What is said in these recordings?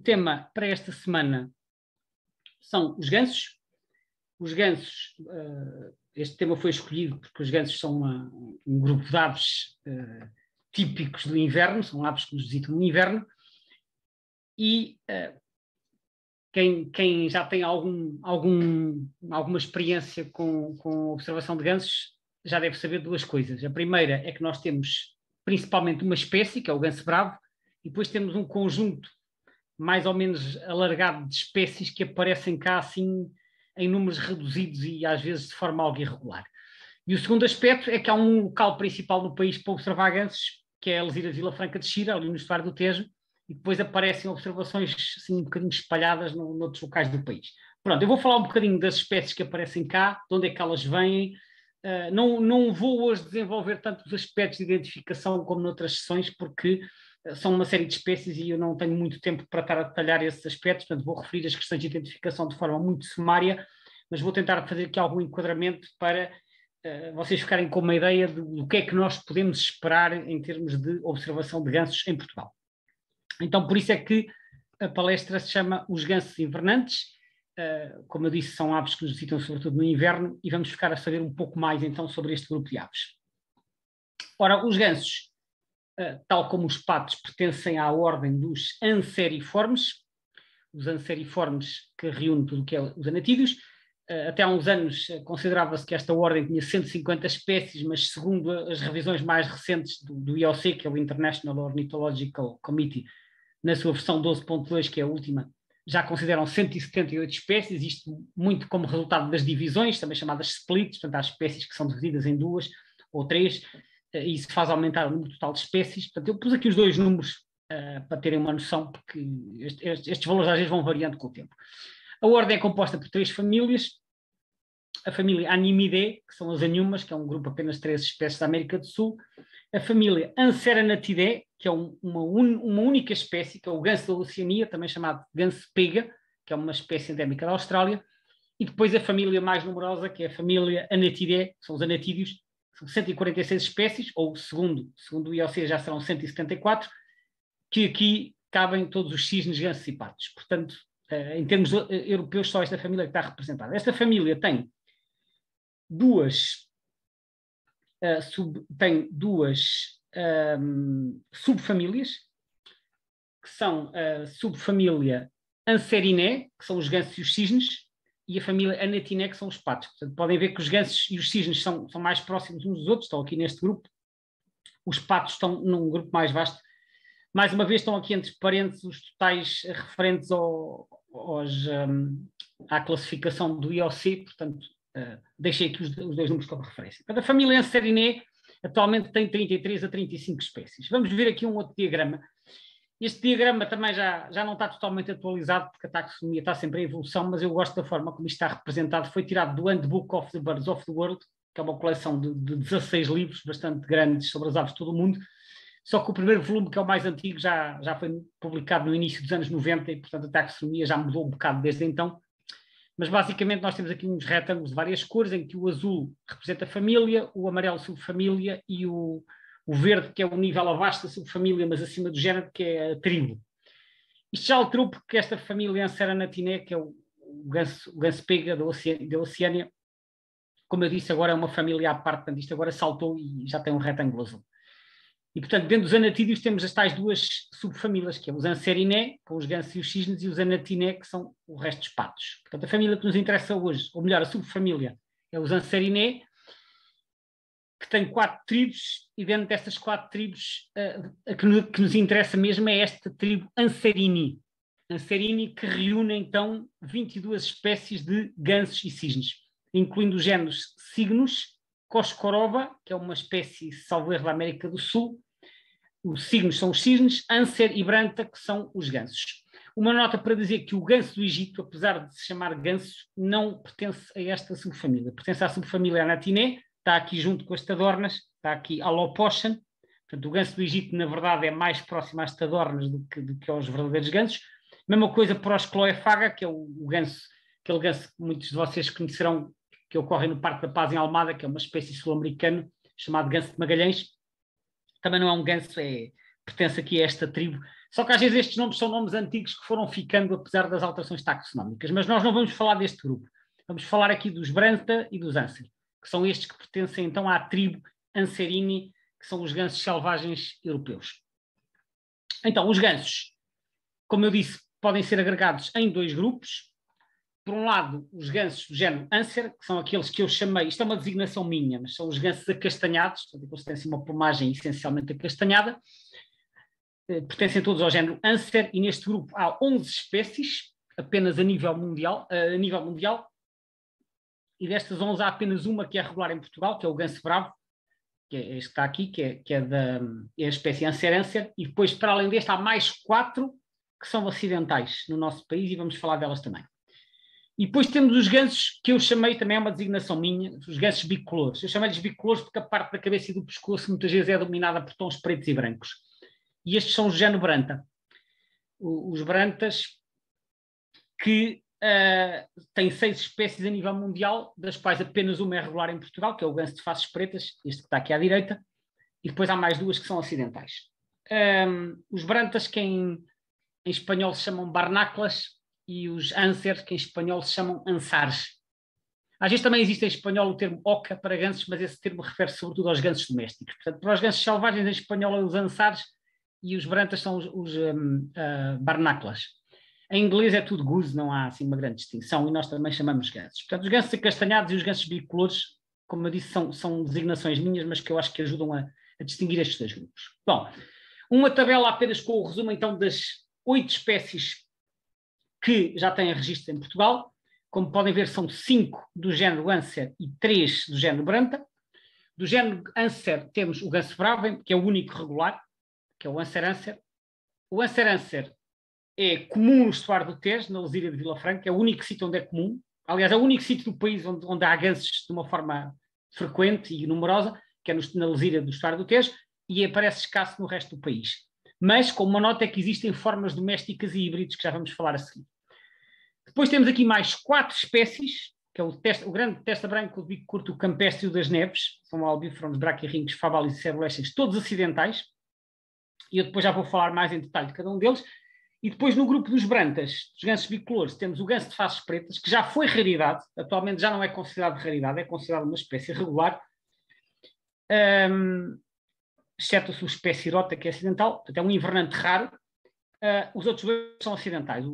tema para esta semana são os gansos. Os gansos, este tema foi escolhido porque os gansos são um grupo de aves típicos do inverno, são aves que nos visitam no inverno, e quem já tem alguma experiência com a observação de gansos já deve saber duas coisas. A primeira é que nós temos principalmente uma espécie, que é o ganso bravo, e depois temos um conjunto mais ou menos alargado de espécies que aparecem cá assim em números reduzidos e às vezes de forma algo irregular. E o segundo aspecto é que há um local principal no país para observar gansos, que é Alzira Vila Franca de Xira, ali no estuário do Tejo, e depois aparecem observações assim, um bocadinho espalhadas noutros locais do país. Pronto, eu vou falar um bocadinho das espécies que aparecem cá, de onde é que elas vêm. Não vou hoje desenvolver tanto os aspectos de identificação como noutras sessões, porque são uma série de espécies e eu não tenho muito tempo para estar a detalhar esses aspectos, portanto vou referir as questões de identificação de forma muito sumária, mas vou tentar fazer aqui algum enquadramento para vocês ficarem com uma ideia do que é que nós podemos esperar em termos de observação de gansos em Portugal. Então, por isso é que a palestra se chama Os Gansos Invernantes. Como eu disse, são aves que nos visitam sobretudo no inverno e vamos ficar a saber um pouco mais então sobre este grupo de aves. Ora, os gansos, tal como os patos, pertencem à ordem dos anseriformes, os anseriformes que reúne tudo o que é os anatídeos. Até há uns anos considerava-se que esta ordem tinha 150 espécies, mas segundo as revisões mais recentes do IOC, que é o International Ornithological Committee, na sua versão 12.2, que é a última, já consideram 178 espécies, isto muito como resultado das divisões, também chamadas splits, portanto há espécies que são divididas em 2 ou 3, e isso faz aumentar o número total de espécies. Portanto, eu pus aqui os dois números para terem uma noção, porque estes valores às vezes vão variando com o tempo. A ordem é composta por 3 famílias. A família Animidae, que são as anhumas, que é um grupo de apenas 3 espécies da América do Sul. A família Anseranatidae, que é uma única espécie, que é o ganso da Oceania, também chamado ganso pega, que é uma espécie endémica da Austrália. E depois a família mais numerosa, que é a família Anatidae, que são os anatídeos, são 146 espécies, ou segundo o IOC já serão 174, que aqui cabem todos os cisnes, gansos e patos. Portanto, em termos europeus, só esta família que está representada. Esta família tem duas subfamílias, que são a subfamília Anserinae, que são os gansos e os cisnes, e a família Anatinae, que são os patos. Portanto, podem ver que os gansos e os cisnes são mais próximos uns dos outros, estão aqui neste grupo. Os patos estão num grupo mais vasto. Mais uma vez estão aqui entre parênteses os totais referentes à classificação do IOC, portanto, deixei aqui os dois números como referência. Portanto, a família Anserinae atualmente tem 33 a 35 espécies. Vamos ver aqui um outro diagrama. Este diagrama também já não está totalmente atualizado, porque a taxonomia está sempre em evolução, mas eu gosto da forma como isto está representado. Foi tirado do Handbook of the Birds of the World, que é uma coleção de 16 livros bastante grandes sobre as aves de todo o mundo. Só que o primeiro volume, que é o mais antigo, já foi publicado no início dos anos 90 e, portanto, a taxonomia já mudou um bocado desde então. Mas, basicamente, nós temos aqui uns retângulos de várias cores, em que o azul representa a família, o amarelo subfamília e o verde, que é o nível abaixo da subfamília, mas acima do género, que é a tribo. Isto já alterou porque esta família Anseranatidae, que é o ganso pega da Oceania, como eu disse, agora é uma família à parte, portanto, isto agora saltou e já tem um retângulo azul. E, portanto, dentro dos anatídeos temos as tais duas subfamílias, que é os Anserininae, com os gansos e os cisnes, e os Anatinae, que são o resto dos patos. Portanto, a família que nos interessa hoje, ou melhor, a subfamília, é os Anserininae, que tem 4 tribos, e dentro destas 4 tribos, a que nos interessa mesmo é esta tribo Anserini. Anserini, que reúne, então, 22 espécies de gansos e cisnes, incluindo os géneros Cygnus, Coscorova, que é uma espécie, salvo erro, da América do Sul. Os Cygnus são os cisnes, Anser e Branta, que são os gansos. Uma nota para dizer que o ganso do Egito, apesar de se chamar ganso, não pertence a esta subfamília. Pertence à subfamília Anatinae, está aqui junto com as tadornas, está aqui Alopochon. Portanto, o ganso do Egito, na verdade, é mais próximo às tadornas do que aos verdadeiros gansos. Mesma coisa para os Cloefaga, que é o ganso, aquele ganso que muitos de vocês conhecerão, que ocorre no Parque da Paz em Almada, que é uma espécie sul-americana, chamado ganso de Magalhães. Também não é um ganso, pertence aqui a esta tribo, Só que às vezes estes nomes são nomes antigos que foram ficando apesar das alterações taxonómicas. Mas nós não vamos falar deste grupo. Vamos falar aqui dos Branta e dos Anser, que são estes que pertencem então à tribo Anserini, que são os gansos selvagens europeus. Então, os gansos, como eu disse, podem ser agregados em dois grupos. Por um lado, os gansos do género Anser, que são aqueles que eu chamei, isto é uma designação minha, mas são os gansos acastanhados, portanto, eles têm assim uma plumagem essencialmente acastanhada, pertencem todos ao género Anser, e neste grupo há 11 espécies, apenas a nível mundial, e destas 11 há apenas uma que é regular em Portugal, que é o ganso bravo, que é este que está aqui, que é a espécie Anser, e depois, para além deste, há mais 4 que são acidentais no nosso país, e vamos falar delas também. E depois temos os gansos, que eu chamei, também é uma designação minha, os gansos bicolores. Eu chamei-lhes bicolores porque a parte da cabeça e do pescoço muitas vezes é dominada por tons pretos e brancos. E estes são os género Branta. Os Brantas, que têm 6 espécies a nível mundial, das quais apenas uma é regular em Portugal, que é o ganso de faces pretas, este que está aqui à direita, e depois há mais 2 que são acidentais. Os Brantas, que em espanhol se chamam Barnaclas, e os Anser, que em espanhol se chamam Ansares. Às vezes também existe em espanhol o termo oca para gansos, mas esse termo refere-se sobretudo aos gansos domésticos. Portanto, para os gansos selvagens em espanhol é os Ansares e os Brantas são os Barnaclas. Em inglês é tudo goose, não há assim uma grande distinção, e nós também chamamos gansos. Portanto, os gansos acastanhados e os gansos bicolores, como eu disse, são designações minhas, mas que eu acho que ajudam a distinguir estes dois grupos. Bom, uma tabela apenas com o resumo então das 8 espécies que já têm registro em Portugal. Como podem ver, são 5 do género Anser e 3 do género Branta. Do género Anser temos o ganso bravo, que é o único regular, que é o Anser. O Anser é comum no estuário do Tejo, na Lesíria de Vila Franca, é o único sítio onde é comum. Aliás, é o único sítio do país onde há gansos de uma forma frequente e numerosa, que é na Lesíria do estuário do Tejo, e aparece escasso no resto do país. Mas, com uma nota, é que existem formas domésticas e híbridos, que já vamos falar a seguir. Depois temos aqui mais 4 espécies, que é o grande testa branco, o bico curto, o campestre e o das neves, são albíferos, braquiorrincos, fabalis e cebolescens, todos acidentais, e eu depois já vou falar mais em detalhe de cada um deles. E depois no grupo dos Brantas, dos gansos bicolores, temos o ganso de faces pretas, que já foi raridade, atualmente já não é considerado raridade, é considerado uma espécie regular, exceto a sua espécie irota, que é acidental, portanto é um invernante raro. Os outros dois são acidentais,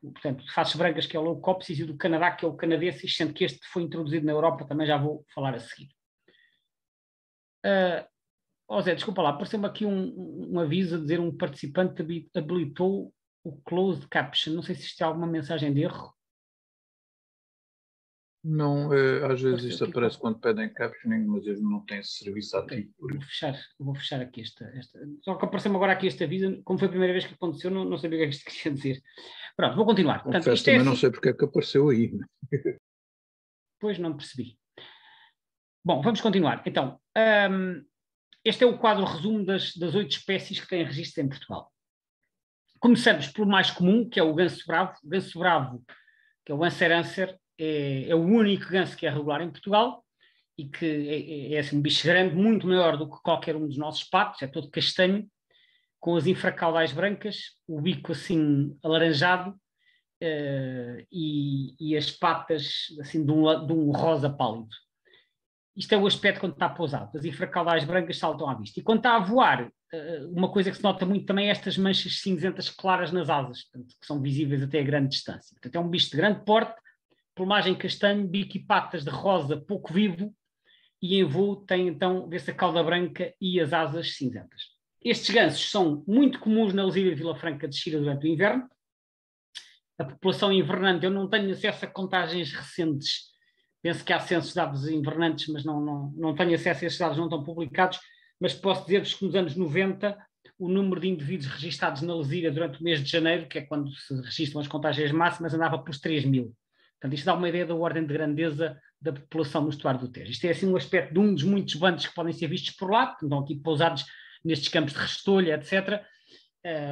portanto, de faces brancas, que é o Leucopsis, e o do Canadá, que é o canadensis, sendo que este foi introduzido na Europa, também já vou falar a seguir. Zé, desculpa lá, apareceu-me aqui um aviso a dizer um participante habilitou o closed caption. Não sei se isto é alguma mensagem de erro. Não, às vezes isto aparece quando pedem captioning, mas eles não têm esse serviço ativo. Vou fechar aqui esta. Só que apareceu-me agora aqui este aviso, como foi a primeira vez que aconteceu, não sabia o que é que isto queria dizer. Pronto, vou continuar. Portanto, isto também não sei porque é que apareceu aí. Pois não percebi. Bom, vamos continuar. Então, este é o quadro resumo das 8 espécies que têm registro em Portugal. Começamos pelo mais comum, que é o ganso bravo. O ganso bravo, que é o Anser, é o único ganso que é regular em Portugal e que é assim, um bicho grande, muito maior do que qualquer um dos nossos patos, é todo castanho, com as infracaudais brancas, o bico assim alaranjado e as patas assim de um rosa pálido. Isto é o aspecto quando está pousado, as infracaudais brancas saltam à vista. E quando está a voar, uma coisa que se nota muito também é estas manchas cinzentas claras nas asas, portanto, que são visíveis até a grande distância. Portanto, é um bicho de grande porte, plumagem castanho, bico e patas de rosa pouco vivo, e em voo tem então, vê-se a cauda branca e as asas cinzentas. Estes gansos são muito comuns na Lesíria de Vila Franca de Xira durante o inverno. A população invernante, eu não tenho acesso a contagens recentes, penso que há censos de dados invernantes, mas não tenho acesso a esses dados, não estão publicados, mas posso dizer-vos que nos anos 90 o número de indivíduos registados na Lesíria durante o mês de janeiro, que é quando se registram as contagens máximas, andava pelos 3 mil. Portanto, isto dá uma ideia da ordem de grandeza da população no estuário do Tejo. Isto é assim um aspecto de um dos muitos bandos que podem ser vistos por lá, que estão aqui pousados nestes campos de restolho, etc.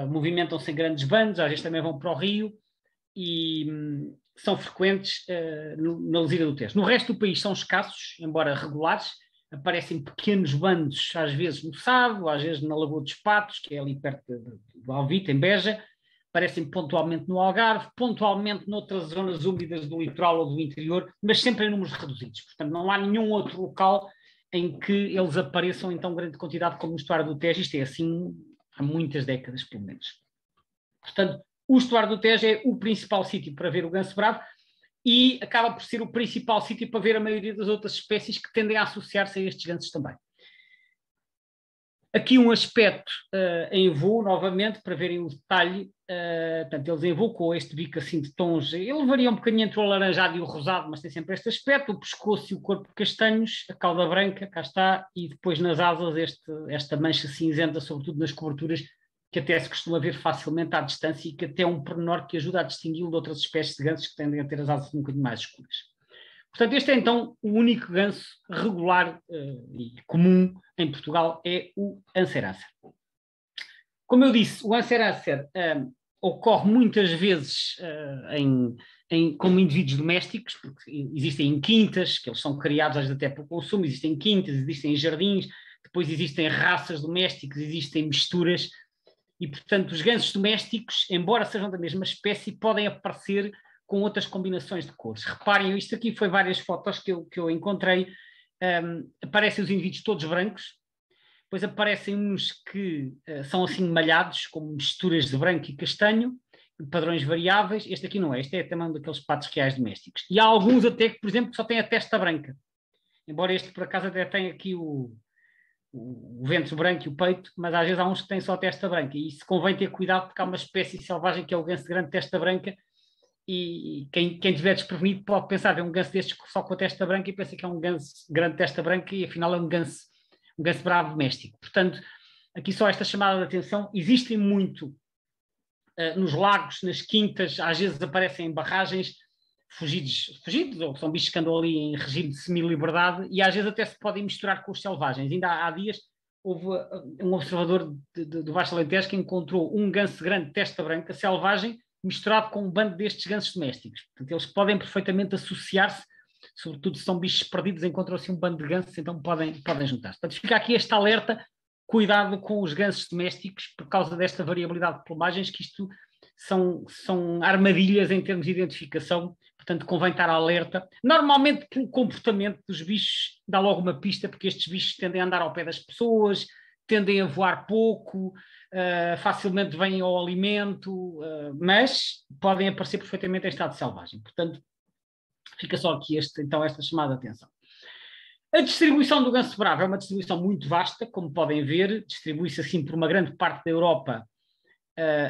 Movimentam-se em grandes bandos, às vezes também vão para o rio e são frequentes na Lesíria do Tejo. No resto do país são escassos, embora regulares, aparecem pequenos bandos, às vezes no Sado, às vezes na Lagoa dos Patos, que é ali perto do Alvite, em Beja, aparecem pontualmente no Algarve, pontualmente noutras zonas úmidas do litoral ou do interior, mas sempre em números reduzidos. Portanto, não há nenhum outro local em que eles apareçam em tão grande quantidade como no estuário do Tejo. Isto é assim há muitas décadas, pelo menos. Portanto, o estuário do Tejo é o principal sítio para ver o ganso bravo e acaba por ser o principal sítio para ver a maioria das outras espécies que tendem a associar-se a estes gansos também. Aqui um aspecto em voo, novamente, para verem o detalhe. Portanto, eles em voo com este bico assim de tons, ele varia um bocadinho entre o alaranjado e o rosado, mas tem sempre este aspecto, o pescoço e o corpo castanhos, a cauda branca, cá está, e depois nas asas esta mancha cinzenta, sobretudo nas coberturas, que até se costuma ver facilmente à distância e que até é um pormenor que ajuda a distingui-lo de outras espécies de gansos que tendem a ter as asas um bocadinho mais escuras. Portanto, este é então o único ganso regular e comum em Portugal, é o Anserancer. Como eu disse, o Anserancer ocorre muitas vezes como indivíduos domésticos, porque existem em quintas, que eles são criados às vezes até para o consumo, existem em quintas, existem em jardins, depois existem raças domésticas, existem misturas, e portanto os gansos domésticos, embora sejam da mesma espécie, podem aparecer com outras combinações de cores. Reparem, isto aqui foi várias fotos que eu encontrei. Aparecem os indivíduos todos brancos, depois aparecem uns que são assim malhados, com misturas de branco e castanho, padrões variáveis. Este aqui não é, este é também daqueles patos reais domésticos. E há alguns até que, por exemplo, só têm a testa branca, embora este por acaso até tenha aqui o ventre branco e o peito, mas às vezes há uns que têm só a testa branca, e isso convém ter cuidado porque há uma espécie selvagem que é o ganso de grande testa branca, e quem estiver desprevenido pode pensar ver um ganso destes só com a testa branca e pensa que é um ganso grande testa branca e afinal é um ganso bravo doméstico. Portanto, aqui só esta chamada de atenção. Existem muito nos lagos, nas quintas, às vezes aparecem em barragens fugidos, ou são bichos que andam ali em regime de semi-liberdade e às vezes até se podem misturar com os selvagens. Ainda há dias houve um observador do Baixo Alentejo que encontrou um ganso grande testa branca selvagem misturado com um bando destes gansos domésticos. Portanto, eles podem perfeitamente associar-se, sobretudo se são bichos perdidos, encontram-se um bando de gansos, então podem juntar-se. Portanto, fica aqui este alerta, cuidado com os gansos domésticos, por causa desta variabilidade de plumagens, que isto são armadilhas em termos de identificação, portanto convém estar alerta. Normalmente, pelo comportamento dos bichos, dá logo uma pista, porque estes bichos tendem a andar ao pé das pessoas, tendem a voar pouco, facilmente vêm ao alimento, mas podem aparecer perfeitamente em estado selvagem. Portanto, fica só aqui esta chamada de atenção. A distribuição do ganso bravo é uma distribuição muito vasta, como podem ver, distribui-se assim por uma grande parte da Europa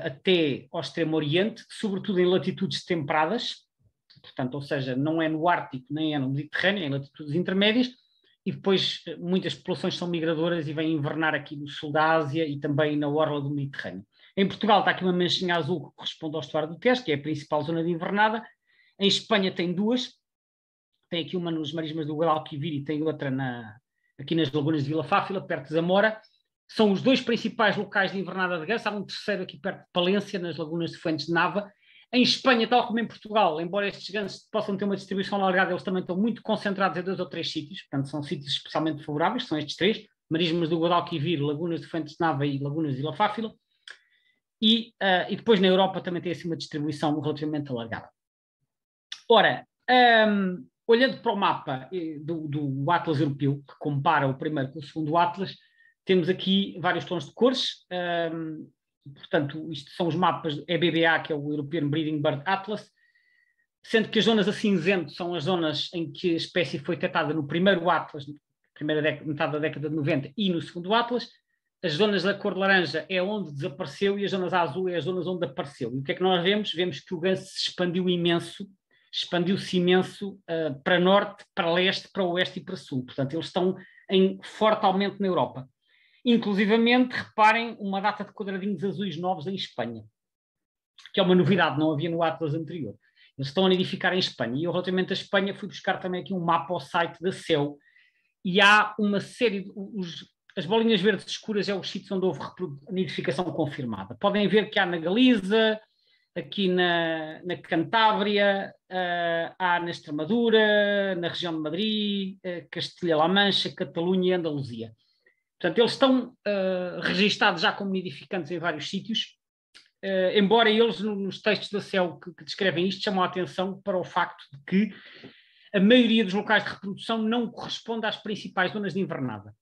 até ao Extremo Oriente, sobretudo em latitudes temperadas, portanto, ou seja, não é no Ártico nem é no Mediterrâneo, é em latitudes intermédias, e depois muitas populações são migradoras e vêm invernar aqui no sul da Ásia e também na orla do Mediterrâneo. Em Portugal está aqui uma manchinha azul que corresponde ao estuário do Tejo, que é a principal zona de invernada. Em Espanha tem duas, tem aqui uma nos marismas do Guadalquivir e tem outra aqui nas lagunas de Vila Fáfila, perto de Zamora. São os dois principais locais de invernada de ganso. Há um terceiro aqui perto de Palência, nas lagunas de Fuentes de Nava. Em Espanha, tal como em Portugal, embora estes gansos possam ter uma distribuição alargada, eles também estão muito concentrados em 2 ou 3 sítios, portanto são sítios especialmente favoráveis, são estes 3, marismas do Guadalquivir, lagunas de Fuentes de Nava e lagunas de Vila Fáfila. E depois na Europa também tem assim uma distribuição relativamente alargada. Ora, olhando para o mapa do Atlas Europeu, que compara o primeiro com o segundo Atlas, temos aqui vários tons de cores. Portanto, isto são os mapas EBBA, que é o European Breeding Bird Atlas, sendo que as zonas a cinzento são as zonas em que a espécie foi detectada no primeiro Atlas, metade da década de 90, e no segundo Atlas. As zonas da cor de laranja é onde desapareceu e as zonas azul é as zonas onde apareceu. E o que é que nós vemos? Vemos que o ganso se expandiu-se imenso para norte, para leste, para oeste e para sul. Portanto, eles estão em forte aumento na Europa. Inclusivamente, reparem, uma data de quadradinhos azuis novos em Espanha, que é uma novidade, não havia no Atlas anterior. Eles estão a nidificar em Espanha. E eu, relativamente à Espanha, fui buscar também aqui um mapa ao site da CEL, e há uma série de... As bolinhas verdes escuras é os sítios onde houve nidificação confirmada. Podem ver que há na Galiza, aqui na Cantábria, há na Extremadura, na região de Madrid, Castilha-La Mancha, Catalunha e Andaluzia. Portanto, eles estão registados já como nidificantes em vários sítios, embora eles, nos textos da CEL que descrevem isto, chamam a atenção para o facto de que a maioria dos locais de reprodução não corresponde às principais zonas de invernada.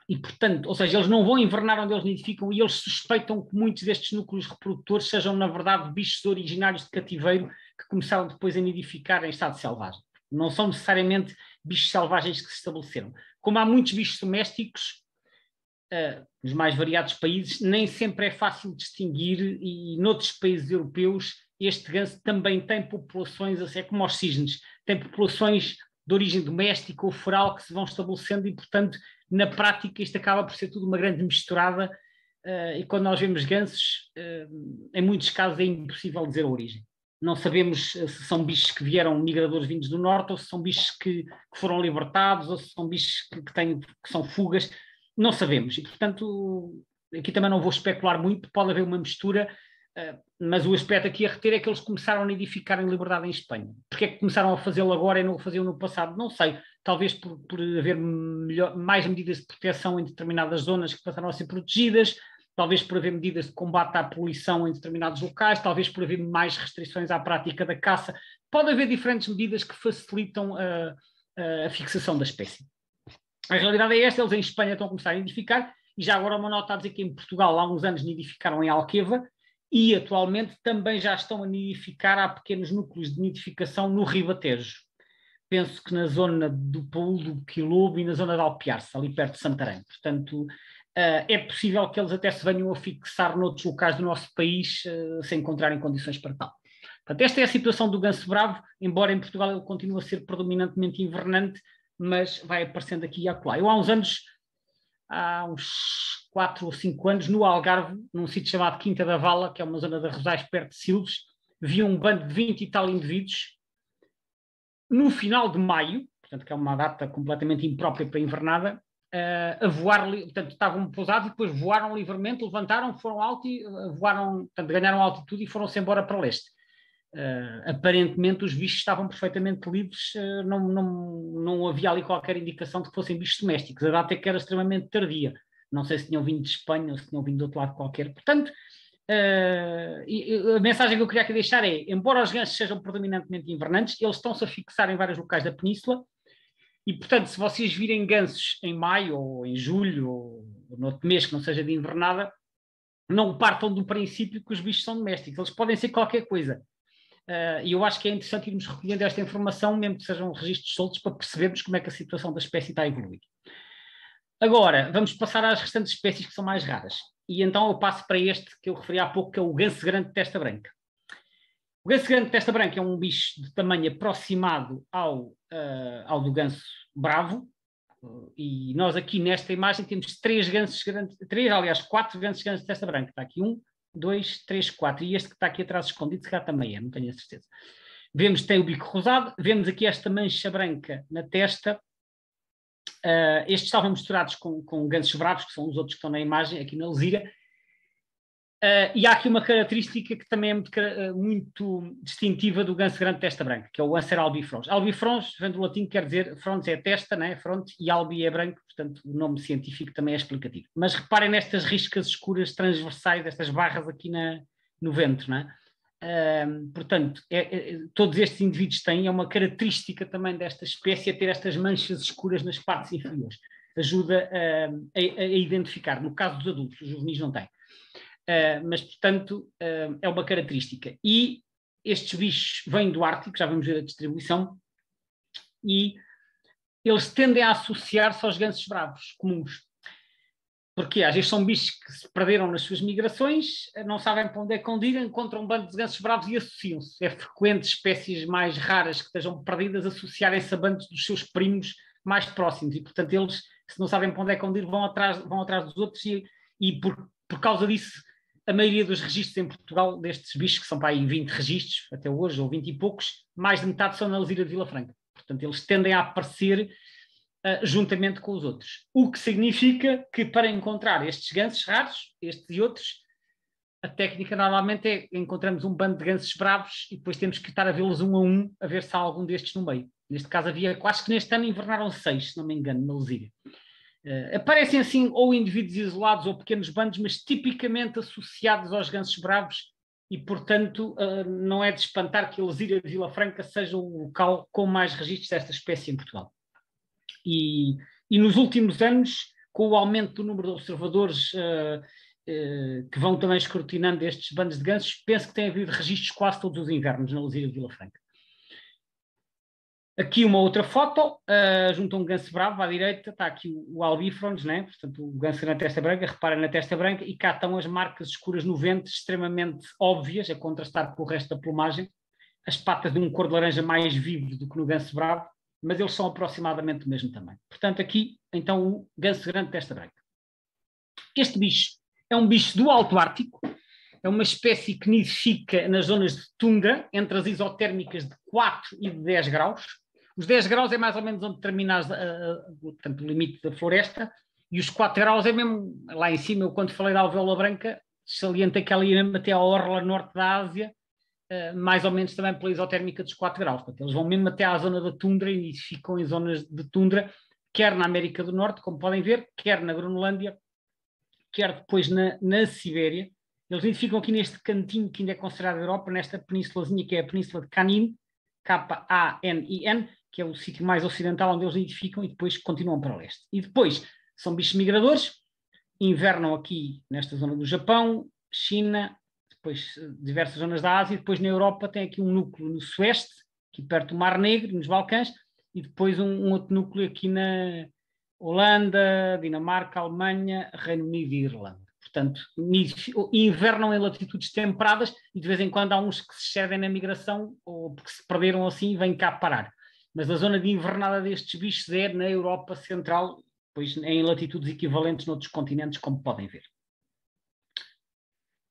E, portanto, ou seja, eles não vão invernar onde eles nidificam e eles suspeitam que muitos destes núcleos reprodutores sejam, na verdade, bichos originários de cativeiro que começaram depois a nidificar em estado selvagem. Não são necessariamente bichos selvagens que se estabeleceram. Como há muitos bichos domésticos, nos mais variados países, nem sempre é fácil distinguir, e noutros países europeus este ganso também tem populações, assim, é como os cisnes, tem populações de origem doméstica ou foral que se vão estabelecendo e, portanto, na prática isto acaba por ser tudo uma grande misturada, e quando nós vemos gansos, em muitos casos é impossível dizer a origem. Não sabemos se são bichos que vieram migradores vindos do norte ou se são bichos que foram libertados ou se são bichos que são fugas. Não sabemos e, portanto, aqui também não vou especular muito, pode haver uma mistura, mas o aspecto aqui a reter é que eles começaram a nidificar em liberdade em Espanha. Porquê é que começaram a fazê-lo agora e não o faziam no passado? Não sei. Talvez por haver mais medidas de proteção em determinadas zonas que passaram a ser protegidas, talvez por haver medidas de combate à poluição em determinados locais, talvez por haver mais restrições à prática da caça. Pode haver diferentes medidas que facilitam a fixação da espécie. A realidade é esta, eles em Espanha estão a começar a nidificar, e já agora uma nota a dizer que em Portugal há uns anos nidificaram em Alqueva, e atualmente também já estão a nidificar, há pequenos núcleos de nidificação no Ribatejo. Penso que na zona do Paúl do Quilobo e na zona de Alpiarce, ali perto de Santarém. Portanto, é possível que eles até se venham a fixar noutros locais do nosso país, se encontrarem condições para tal. Portanto, esta é a situação do ganso bravo, embora em Portugal ele continue a ser predominantemente invernante, mas vai aparecendo aqui e acolá. Eu há uns 4 ou 5 anos, no Algarve, num sítio chamado Quinta da Vala, que é uma zona de Arrozais perto de Silves, vi um bando de 20 e tal indivíduos, no final de maio, portanto que é uma data completamente imprópria para a invernada, a voar, portanto estavam pousados e depois voaram livremente, levantaram, foram alto e voaram, portanto ganharam altitude e foram-se embora para leste. Aparentemente os bichos estavam perfeitamente livres, não havia ali qualquer indicação de que fossem bichos domésticos. A data é que era extremamente tardia. Não sei se tinham vindo de Espanha ou se tinham vindo de outro lado qualquer. Portanto, a mensagem que eu queria aqui deixar é, embora os gansos sejam predominantemente invernantes, eles estão-se a fixar em vários locais da península e, portanto, se vocês virem gansos em maio ou em julho ou noutro mês que não seja de invernada, não partam do princípio que os bichos são domésticos. Eles podem ser qualquer coisa. E eu acho que é interessante irmos recolhendo esta informação, mesmo que sejam registros soltos, para percebermos como é que a situação da espécie está a evoluir. Agora, vamos passar às restantes espécies que são mais raras. E então eu passo para este que eu referi há pouco, que é o ganso grande de testa branca. O ganso grande de testa branca é um bicho de tamanho aproximado ao do ganso bravo, e nós aqui nesta imagem temos 4 gansos grandes de testa branca. Está aqui 1, 2, 3, 4, e este que está aqui atrás escondido, se calhar também é, não tenho a certeza. Vemos que tem o bico rosado, vemos aqui esta mancha branca na testa. Estes estavam misturados com gansos bravos, que são os outros que estão na imagem, aqui na lesira. E há aqui uma característica que também é muito distintiva do ganso grande de testa branca, que é o Anser albifrons. Albifrons, vem do latim, quer dizer, frons é testa, né? Front, e albi é branco, portanto o nome científico também é explicativo. Mas reparem nestas riscas escuras transversais, estas barras aqui no ventre, né? Portanto, todos estes indivíduos têm, é uma característica também desta espécie, a ter estas manchas escuras nas partes inferiores. Ajuda a identificar, no caso dos adultos, os juvenis não têm. Mas, portanto, é uma característica. E estes bichos vêm do Ártico, já vamos ver a distribuição, e eles tendem a associar-se aos gansos bravos comuns. Porque às vezes são bichos que se perderam nas suas migrações, não sabem para onde é que ir, encontram um bando de gansos bravos e associam-se. É frequente espécies mais raras que estejam perdidas associarem-se a bandos dos seus primos mais próximos. E, portanto, eles, se não sabem para onde é que ir, vão atrás dos outros e por causa disso, a maioria dos registros em Portugal, destes bichos, que são para aí 20 registros até hoje, ou 20 e poucos, mais de metade são na lesira de Vila Franca. Portanto, eles tendem a aparecer juntamente com os outros. O que significa que para encontrar estes gansos raros, estes e outros, a técnica normalmente é encontramos um bando de gansos bravos e depois temos que estar a vê-los um a um, a ver se há algum destes no meio. Neste caso havia, acho que neste ano invernaram 6, se não me engano, na Lesíria. Aparecem assim ou indivíduos isolados ou pequenos bandos, mas tipicamente associados aos gansos bravos e, portanto, não é de espantar que a Lesíria de Vila Franca seja o local com mais registros desta espécie em Portugal. E nos últimos anos, com o aumento do número de observadores que vão também escrutinando estes bandos de gansos, penso que tem havido registros quase todos os invernos na Lesíria de Vila Franca. Aqui uma outra foto, junto a um ganso bravo, à direita está aqui o albífrons, né? Portanto o ganso na testa branca, reparem na testa branca, e cá estão as marcas escuras no ventre, extremamente óbvias, a contrastar com o resto da plumagem, as patas de um cor de laranja mais vivo do que no ganso bravo, mas eles são aproximadamente do mesmo tamanho. Portanto aqui, então, o ganso grande de testa branca. Este bicho é um bicho do Alto Ártico, é uma espécie que nidifica nas zonas de tundra, entre as isotérmicas de 4 e de 10 graus. Os 10 graus é mais ou menos onde termina portanto, o limite da floresta, e os 4 graus é mesmo lá em cima. Eu, quando falei da alvéola branca, salientei que ela ia mesmo até à orla norte da Ásia, mais ou menos também pela isotérmica dos 4 graus. Portanto, eles vão mesmo até à zona da tundra e ficam em zonas de tundra, quer na América do Norte, como podem ver, quer na Groenlândia, quer depois na Sibéria. Eles identificam aqui neste cantinho que ainda é considerado a Europa, nesta penínsulazinha que é a Península de Kanin, K-A-N-I-N, que é o sítio mais ocidental onde eles identificam, e depois continuam para o leste. E depois são bichos migradores, invernam aqui nesta zona do Japão, China, depois diversas zonas da Ásia, e depois na Europa tem aqui um núcleo no Sueste, aqui perto do Mar Negro, nos Balcãs, e depois um outro núcleo aqui na Holanda, Dinamarca, Alemanha, Reino Unido e Irlanda. Portanto, invernam em latitudes temperadas e de vez em quando há uns que se excedem na migração ou porque se perderam assim e vêm cá parar. Mas a zona de invernada destes bichos é na Europa Central, pois em latitudes equivalentes noutros continentes, como podem ver.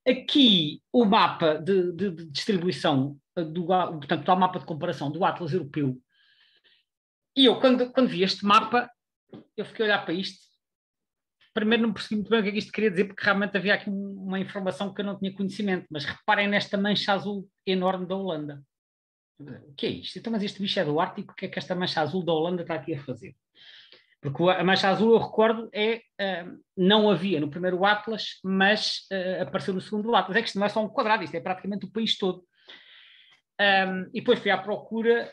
Aqui o mapa de distribuição, portanto, há o mapa de comparação do Atlas Europeu. E eu, quando vi este mapa, eu fiquei a olhar para isto. Primeiro não percebi muito bem o que é que isto queria dizer, porque realmente havia aqui uma informação que eu não tinha conhecimento, mas reparem nesta mancha azul enorme da Holanda. O que é isto? Então, mas este bicho é do Ártico, o que é que esta mancha azul da Holanda está aqui a fazer? Porque a mancha azul, eu recordo, não havia no primeiro Atlas, mas apareceu no segundo Atlas. É que isto não é só um quadrado, isto é praticamente o país todo. E depois fui à procura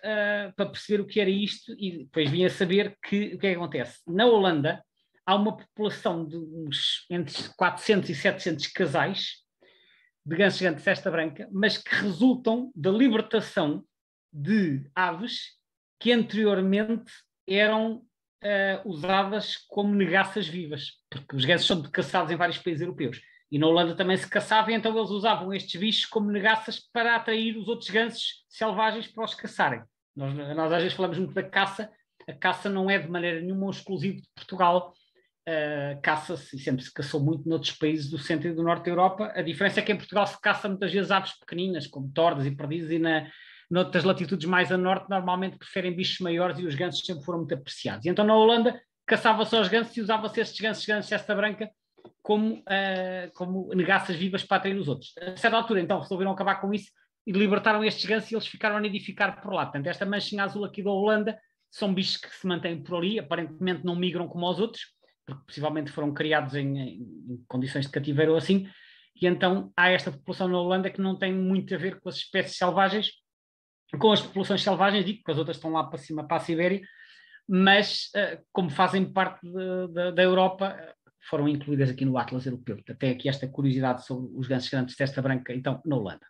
para perceber o que era isto, e depois vim a saber que o que é que acontece. Na Holanda, há uma população de uns entre 400 e 700 casais de gansos gigantes de testa branca, mas que resultam da libertação de aves que anteriormente eram usadas como negaças vivas, porque os gansos são caçados em vários países europeus. E na Holanda também se caçava, e então eles usavam estes bichos como negaças para atrair os outros gansos selvagens para os caçarem. Nós às vezes falamos muito da caça. A caça não é de maneira nenhuma um exclusivo de Portugal. Caça-se, e sempre se caçou muito noutros países do centro e do norte da Europa. A diferença é que em Portugal se caça muitas vezes aves pequeninas, como tordas e perdizes, e noutras latitudes mais a norte normalmente preferem bichos maiores, e os gansos sempre foram muito apreciados. E então na Holanda caçava-se aos gansos e usava-se estes gansos de testa branca como negaças vivas para atrair os outros. A certa altura então resolveram acabar com isso e libertaram estes gansos, e eles ficaram a nidificar por lá. Portanto, esta manchinha azul aqui da Holanda são bichos que se mantêm por ali, aparentemente não migram como os outros, porque possivelmente foram criados em condições de cativeiro ou assim, e então há esta população na Holanda que não tem muito a ver com as espécies selvagens, com as populações selvagens, digo, porque as outras estão lá para cima, para a Sibéria, mas como fazem parte da Europa, foram incluídas aqui no Atlas Europeu. Até aqui esta curiosidade sobre os gansos grandes de testa branca, então, na Holanda.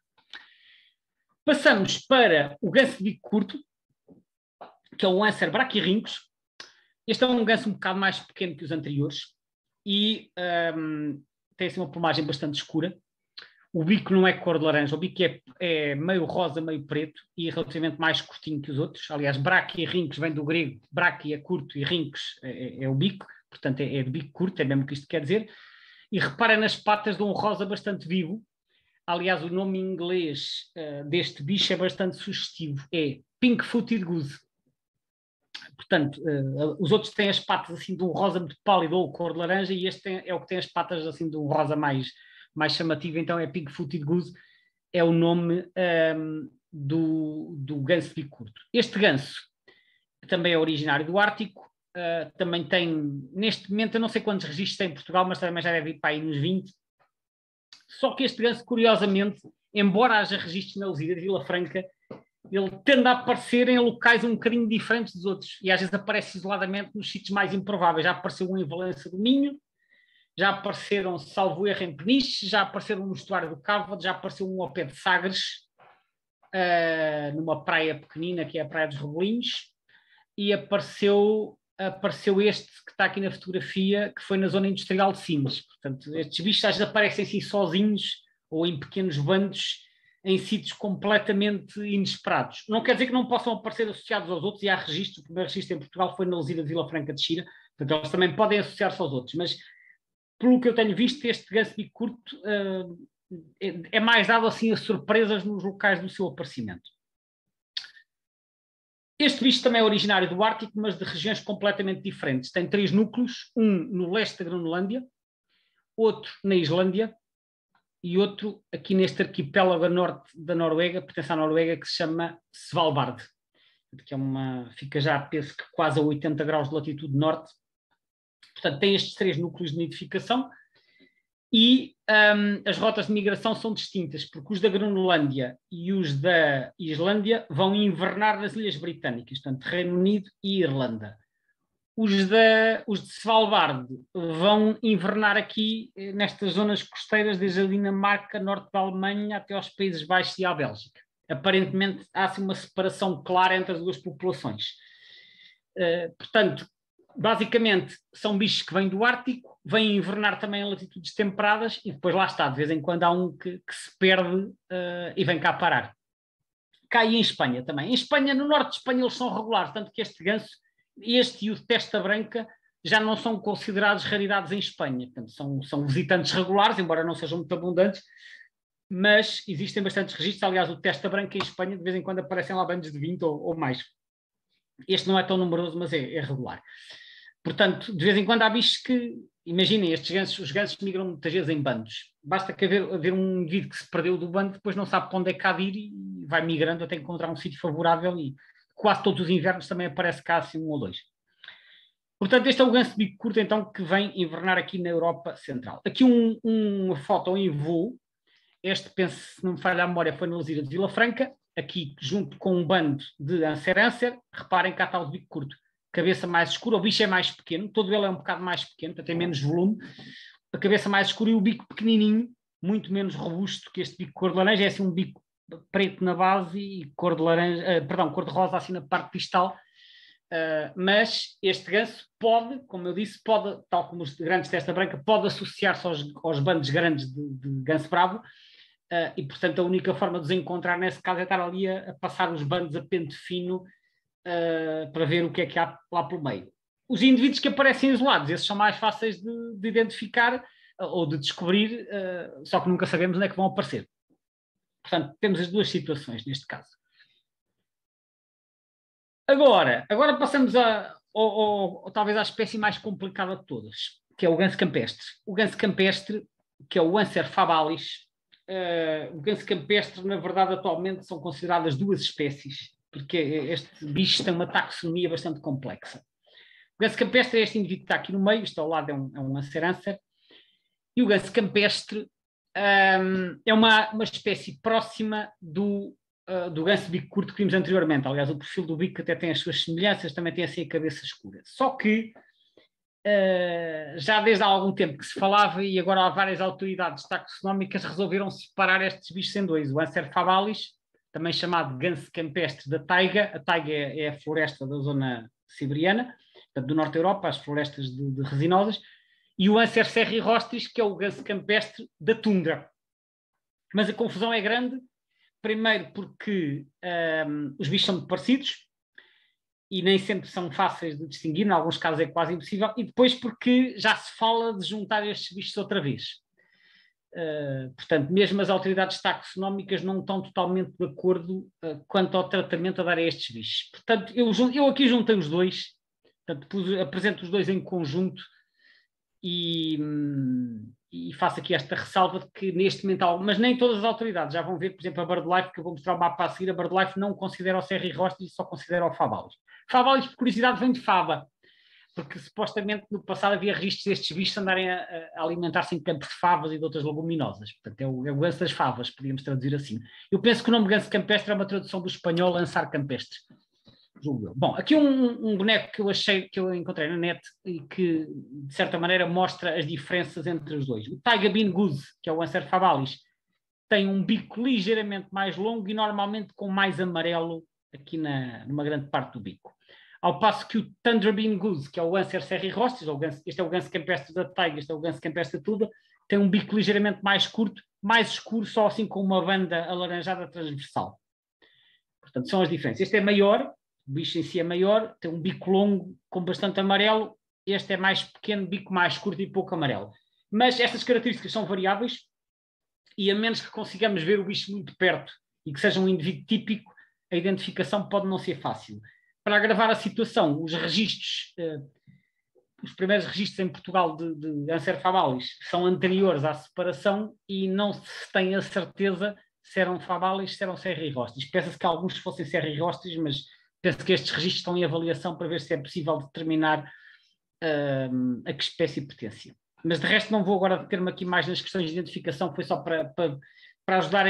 Passamos para o ganso de bico curto, que é o Anser brachyrhynchus. Este é um ganso um bocado mais pequeno que os anteriores e tem assim uma plumagem bastante escura. O bico não é cor de laranja, o bico é meio rosa, meio preto e relativamente mais curtinho que os outros. Aliás, brachyrhynchus vem do grego, brachia é curto e rhynchus é o bico, portanto é de bico curto, é mesmo o que isto quer dizer. E repara nas patas de um rosa bastante vivo. Aliás, o nome em inglês deste bicho é bastante sugestivo, é Pink-footed goose. Portanto, os outros têm as patas assim de um rosa muito pálido ou cor de laranja, e este é o que tem as patas assim de um rosa mais mais chamativo então é Pig-footed goose, é o nome do ganso de bico curto. Este ganso também é originário do Ártico, também tem, neste momento, eu não sei quantos registros tem em Portugal, mas também já deve ir para aí nos 20. Só que este ganso, curiosamente, embora haja registros na Lesíria de Vila Franca, ele tende a aparecer em locais um bocadinho diferentes dos outros, e às vezes aparece isoladamente nos sítios mais improváveis. Já apareceu um em Valença do Minho, já apareceram, salvo erro, em Peniche, já apareceram no estuário do Cávado, já apareceu um ao pé de Sagres, numa praia pequenina, que é a Praia dos Rebolinhos, e apareceu este que está aqui na fotografia, que foi na zona industrial de Sines. Portanto, estes bichos às vezes aparecem assim sozinhos ou em pequenos bandos em sítios completamente inesperados. Não quer dizer que não possam aparecer associados aos outros, e há registro. O primeiro registro em Portugal foi na Lesíria de Vila Franca de Xira, portanto eles também podem associar-se aos outros, mas pelo que eu tenho visto, este ganso bico curto é mais dado assim a surpresas nos locais do seu aparecimento. Este bicho também é originário do Ártico, mas de regiões completamente diferentes. Tem 3 núcleos, um no leste da Groenlândia, outro na Islândia e outro aqui neste arquipélago a norte da Noruega, pertence à Noruega, que se chama Svalbard, que é fica já, penso que quase a 80 graus de latitude norte. Portanto, tem estes 3 núcleos de nidificação e as rotas de migração são distintas, porque os da Groenlândia e os da Islândia vão invernar nas Ilhas Britânicas, portanto, Reino Unido e Irlanda. Os de Svalbard vão invernar aqui nestas zonas costeiras, desde a Dinamarca, norte da Alemanha, até aos Países Baixos e à Bélgica. Aparentemente, há assim uma separação clara entre as duas populações. Portanto, basicamente, são bichos que vêm do Ártico, vêm invernar também em latitudes temperadas, e depois lá está, de vez em quando há um que se perde e vem cá parar. Cá e em Espanha também. Em Espanha, no norte de Espanha, eles são regulares, tanto que este ganso, este e o de testa branca, já não são considerados raridades em Espanha. Portanto, são visitantes regulares, embora não sejam muito abundantes, mas existem bastantes registros. Aliás, o de testa branca em Espanha, de vez em quando aparecem lá bandos de 20 ou mais. Este não é tão numeroso, mas é regular. Portanto, de vez em quando há bichos que, imaginem, os gansos migram muitas vezes em bandos. Basta que haver um indivíduo que se perdeu do bando, depois não sabe para onde é que há de ir e vai migrando até encontrar um sítio favorável, e quase todos os invernos também aparece cá assim 1 ou 2. Portanto, este é o ganso de bico curto, então, que vem invernar aqui na Europa Central. Aqui uma foto em voo. Este, penso, se não me falha a memória, foi na Lesíria de Vila Franca, aqui junto com um bando de Anser. Reparem que há tal de bico curto. Cabeça mais escura, o bicho é mais pequeno, todo ele é um bocado mais pequeno, tem menos volume, a cabeça mais escura e o bico pequenininho, muito menos robusto que este bico cor de laranja, é assim um bico preto na base e cor de laranja, cor de rosa assim na parte distal, mas este ganso pode, como eu disse, tal como os grandes testa branca, pode associar-se aos bandos grandes de ganso bravo, e portanto a única forma de os encontrar nesse caso é estar ali a passar os bandos a pente fino, para ver o que é que há lá pelo meio. Os indivíduos que aparecem isolados, esses são mais fáceis de identificar ou de descobrir, só que nunca sabemos onde é que vão aparecer. Portanto, temos as duas situações neste caso. Agora passamos talvez à espécie mais complicada de todas, que é o ganso campestre. O ganso campestre, que é o Anser fabalis. O ganso campestre, na verdade, atualmente são consideradas 2 espécies, porque este bicho tem uma taxonomia bastante complexa. O ganso campestre é este indivíduo que está aqui no meio, isto ao lado é um Anser, e o ganso campestre é uma espécie próxima do ganso bico curto que vimos anteriormente. Aliás, o perfil do bico até tem as suas semelhanças, também tem assim a cabeça escura. Só que já desde há algum tempo que se falava, e agora há várias autoridades taxonómicas resolveram separar estes bichos em 2. O Anser fabalis, também chamado ganso campestre da taiga. A taiga é a floresta da zona siberiana, portanto, do norte da Europa, as florestas de resinosas, e o Anser serrirostris, que é o ganso campestre da tundra. Mas a confusão é grande, primeiro porque os bichos são muito parecidos e nem sempre são fáceis de distinguir, em alguns casos é quase impossível, e depois porque já se fala de juntar estes bichos outra vez. Portanto, mesmo as autoridades taxonómicas não estão totalmente de acordo quanto ao tratamento a dar a estes bichos. Portanto, eu aqui juntei os 2, portanto, apresento os 2 em conjunto, e faço aqui esta ressalva de que neste momento, mas nem todas as autoridades já vão ver, por exemplo, a BirdLife, que eu vou mostrar o mapa a seguir, a BirdLife não considera o Cerrirrostes e só considera o Favalis. Favalis, por curiosidade, vem de fava, porque supostamente no passado havia registros destes bichos andarem a alimentar-se em campos de favas e de outras leguminosas. Portanto, é o ganso das favas, podíamos traduzir assim. Eu penso que o nome ganso campestre é uma tradução do espanhol lançar campestre. Bom, aqui um boneco que eu achei, que eu encontrei na net e que, de certa maneira, mostra as diferenças entre os dois. O Taiga Bean Goose, que é o Anser favalis, tem um bico ligeiramente mais longo e normalmente com mais amarelo aqui numa grande parte do bico. Ao passo que o Tundra Bean Goose, que é o Anser cerrirrostes, este é o ganso campestre da taiga, este é o ganso campestre da tuda, tem um bico ligeiramente mais curto, mais escuro, só assim com uma banda alaranjada transversal. Portanto, são as diferenças. Este é maior, o bicho em si é maior, tem um bico longo com bastante amarelo, este é mais pequeno, bico mais curto e pouco amarelo. Mas estas características são variáveis e a menos que consigamos ver o bicho muito perto e que seja um indivíduo típico, a identificação pode não ser fácil. Para agravar a situação, os registros, os primeiros registros em Portugal de Anser favalis são anteriores à separação e não se tem a certeza se eram favalis, se eram cerrirrostes. Pensa-se que alguns fossem cerrirrostes, mas penso que estes registros estão em avaliação para ver se é possível determinar a que espécie pertencia. Mas de resto não vou agora deter-me aqui mais nas questões de identificação, foi só para ajudar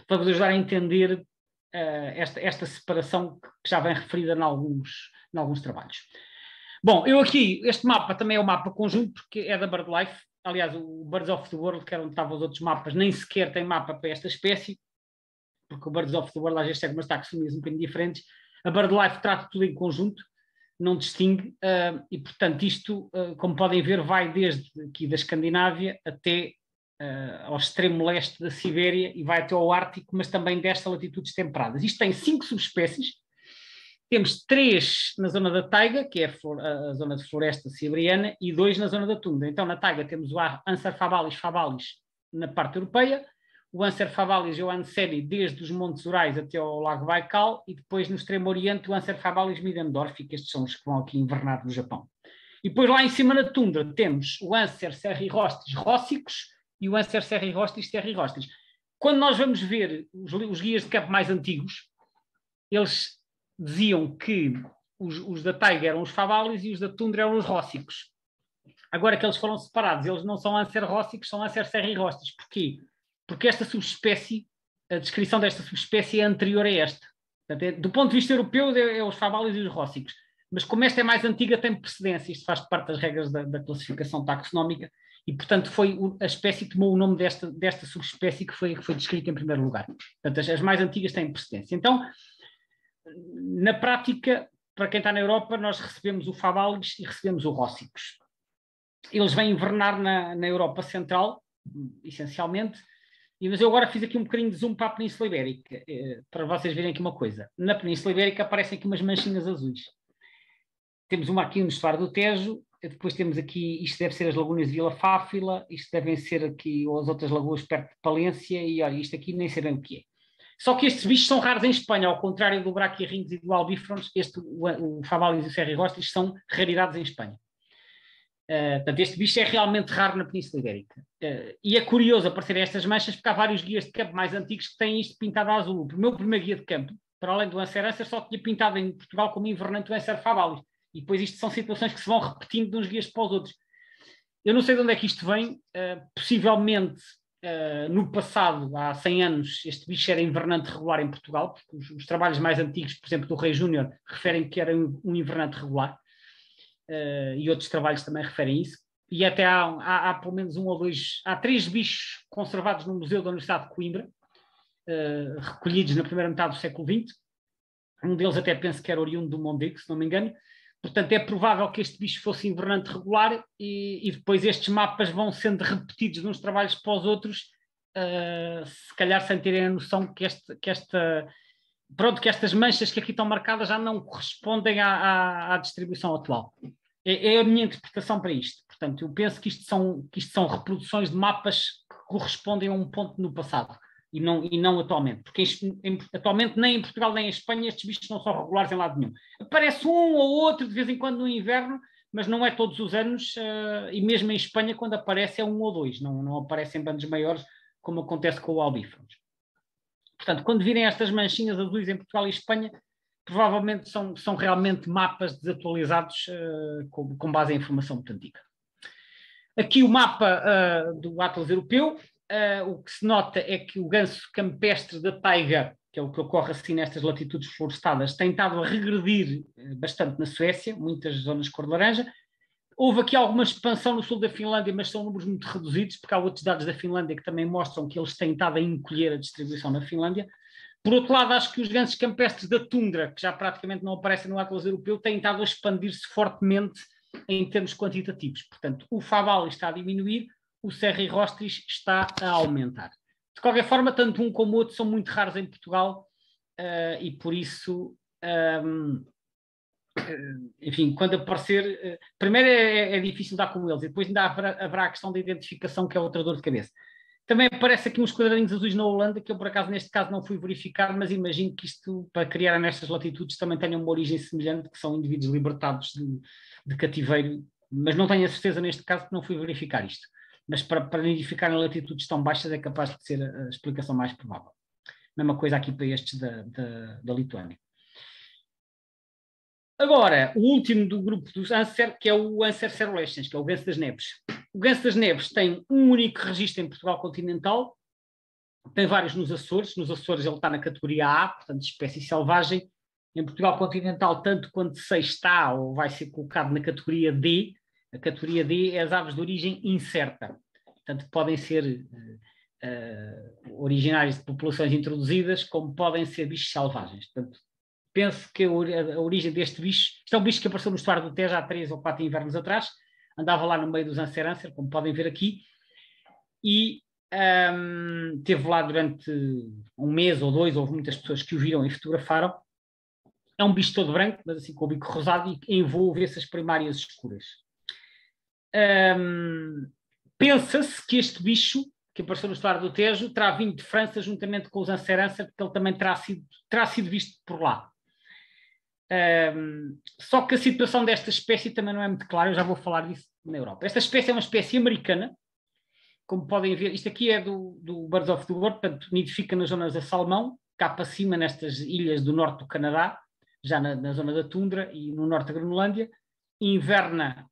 para vos ajudar a entender esta separação que já vem referida em alguns trabalhos. Bom, este mapa também é um mapa conjunto, porque é da BirdLife. Aliás, o Birds of the World, que era onde estavam os outros mapas, nem sequer tem mapa para esta espécie, porque o Birds of the World às vezes tem umas taxonomias um bocadinho diferentes. A BirdLife trata tudo em conjunto, não distingue, e portanto isto, como podem ver, vai desde aqui da Escandinávia até ao extremo leste da Sibéria e vai até ao Ártico, mas também destas latitudes temperadas. Isto tem 5 subespécies, temos 3 na zona da taiga, que é a zona de floresta siberiana, e 2 na zona da tundra. Então na taiga temos o Anser favalis na parte europeia, o Anser favalis e o Anseri desde os Montes Urais até ao Lago Baikal, e depois no extremo oriente o Anser favalis Middendorf, que estes são os que vão aqui invernar no Japão. E depois lá em cima na tundra temos o Anser cerrirrostes róssicos e o Anser cerrirrostes cerrirrostes. Quando nós vamos ver os guias de campo mais antigos, eles diziam que os da taiga eram os favalis e os da tundra eram os róssicos. Agora que eles foram separados, eles não são Anser róssicos, são Anser cerrirrostes. Porquê? Porque esta subespécie, a descrição desta subespécie é anterior a esta. Portanto, do ponto de vista europeu, é os favalis e os róssicos. Mas como esta é mais antiga, tem precedência. Isto faz parte das regras da classificação taxonómica e, portanto, a espécie tomou o nome desta subespécie que foi descrita em primeiro lugar. Portanto, as mais antigas têm precedência. Então, na prática, para quem está na Europa, nós recebemos o favalis e recebemos o róssicos. Eles vêm invernar na Europa Central, essencialmente, mas eu agora fiz aqui um bocadinho de zoom para a Península Ibérica, para vocês verem aqui uma coisa. Na Península Ibérica aparecem aqui umas manchinhas azuis. Temos uma aqui no estuário do Tejo, depois temos aqui, isto deve ser as lagunas de Vila Fáfila, isto devem ser aqui ou as outras lagoas perto de Palência, e olha, isto aqui nem sei bem o que é. Só que estes bichos são raros em Espanha, ao contrário do braquiarrinhos e do albífrons, o favalis e o cerrirrostes são raridades em Espanha. Portanto, este bicho é realmente raro na Península Ibérica. E é curioso aparecerem estas manchas, porque há vários guias de campo mais antigos que têm isto pintado a azul. O meu primeiro guia de campo, para além do Anser, só tinha pintado em Portugal como invernante o Anser favalis. E depois isto são situações que se vão repetindo de uns guias para os outros. Eu não sei de onde é que isto vem. Possivelmente, no passado, há 100 anos, este bicho era invernante regular em Portugal, porque os trabalhos mais antigos, por exemplo, do Rei Júnior, referem que era um invernante regular. E outros trabalhos também referem isso. E até há pelo menos há 3 bichos conservados no Museu da Universidade de Coimbra, recolhidos na primeira metade do século XX. Um deles até penso que era oriundo do Mondego, se não me engano. Portanto, é provável que este bicho fosse invernante regular e depois estes mapas vão sendo repetidos de uns trabalhos para os outros, se calhar sem terem a noção que estas manchas que aqui estão marcadas já não correspondem à distribuição atual. É a minha interpretação para isto. Portanto, eu penso que isto são reproduções de mapas que correspondem a um ponto no passado e não atualmente. Porque atualmente nem em Portugal nem em Espanha estes bichos não são regulares em lado nenhum. Aparece um ou outro de vez em quando no inverno, mas não é todos os anos, e mesmo em Espanha, quando aparece, é 1 ou 2, não aparecem bandos maiores, como acontece com o albífrons. Portanto, quando virem estas manchinhas azuis em Portugal e Espanha, provavelmente são realmente mapas desatualizados com base em informação muito antiga. Aqui o mapa do Atlas Europeu. O que se nota é que o ganso campestre da taiga, que é o que ocorre assim nestas latitudes florestadas, tem estado a regredir bastante na Suécia, muitas zonas cor de laranja. Houve aqui alguma expansão no sul da Finlândia, mas são números muito reduzidos, porque há outros dados da Finlândia que também mostram que eles têm estado a encolher a distribuição na Finlândia. Por outro lado, acho que os gansos campestres da tundra, que já praticamente não aparecem no Atlas Europeu, têm estado a expandir-se fortemente em termos quantitativos. Portanto, o Fabal está a diminuir, o Serra Rostris está a aumentar. De qualquer forma, tanto um como o outro são muito raros em Portugal e por isso, enfim, quando aparecer, primeiro é difícil dar com eles e depois ainda haverá a questão da identificação, que é outra dor de cabeça. Também aparece aqui uns quadradinhos azuis na Holanda, que eu por acaso neste caso não fui verificar, mas imagino que isto, para criar nestas latitudes, também tenha uma origem semelhante, que são indivíduos libertados de cativeiro, mas não tenho a certeza neste caso, que não fui verificar isto. Mas para identificar em latitudes tão baixas é capaz de ser a explicação mais provável. Mesma coisa aqui para estes da Lituânia. Agora, o último do grupo dos Anser, que é o Anser cerulescens, que é o ganso das neves. O ganso das neves tem um único registro em Portugal continental, tem vários nos Açores. Nos Açores ele está na categoria A, portanto, espécie selvagem. Em Portugal continental, tanto quanto sei, está ou vai ser colocado na categoria D. A categoria D é as aves de origem incerta. Portanto, podem ser originários de populações introduzidas, como podem ser bichos selvagens. Portanto, penso que a origem deste bicho, isto é um bicho que apareceu no estuário do Tejo há 3 ou 4 invernos atrás, andava lá no meio dos Anser, como podem ver aqui, e teve lá durante 1 mês ou 2, houve muitas pessoas que o viram e fotografaram. É um bicho todo branco, mas assim com o bico rosado, e envolve essas primárias escuras. Pensa-se que este bicho, que apareceu no estuário do Tejo, terá vindo de França juntamente com os Anser, porque ele também terá sido visto por lá. Só que a situação desta espécie também não é muito clara, eu já vou falar disso na Europa. Esta espécie é uma espécie americana, como podem ver, isto aqui é do Birds of the World, portanto, nidifica nas zonas a salmão, cá para cima nestas ilhas do norte do Canadá, já na zona da tundra e no norte da Groenlândia, inverna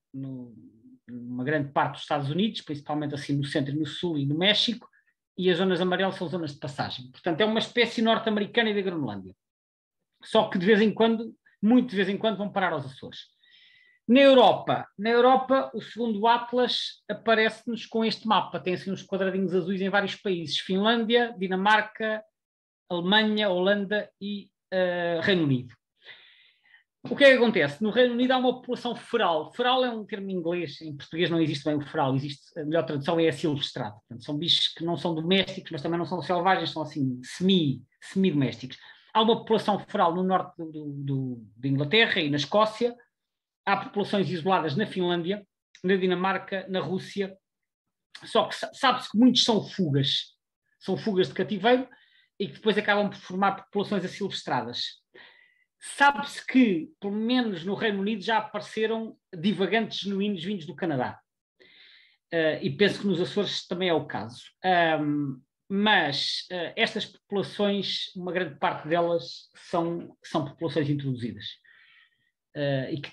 numa grande parte dos Estados Unidos, principalmente assim no centro e no sul e no México, e as zonas amarelas são zonas de passagem. Portanto, é uma espécie norte-americana e da Groenlândia. Só que de vez em quando, muito de vez em quando, vão parar aos Açores. Na Europa, o segundo Atlas aparece-nos com este mapa. Tem assim uns quadradinhos azuis em vários países. Finlândia, Dinamarca, Alemanha, Holanda e Reino Unido. O que é que acontece? No Reino Unido há uma população feral. Feral é um termo em inglês, em português não existe bem o feral, existe, a melhor tradução é silvestrado. Portanto, são bichos que não são domésticos, mas também não são selvagens, são assim semi-domésticos. Há uma população feral no norte de Inglaterra e na Escócia. Há populações isoladas na Finlândia, na Dinamarca, na Rússia. Só que sabe-se que muitos são fugas de cativeiro e que depois acabam por formar populações asilvestradas. Sabe-se que, pelo menos no Reino Unido, já apareceram divagantes genuínos vindos do Canadá. E penso que nos Açores também é o caso. Mas estas populações, uma grande parte delas são populações introduzidas.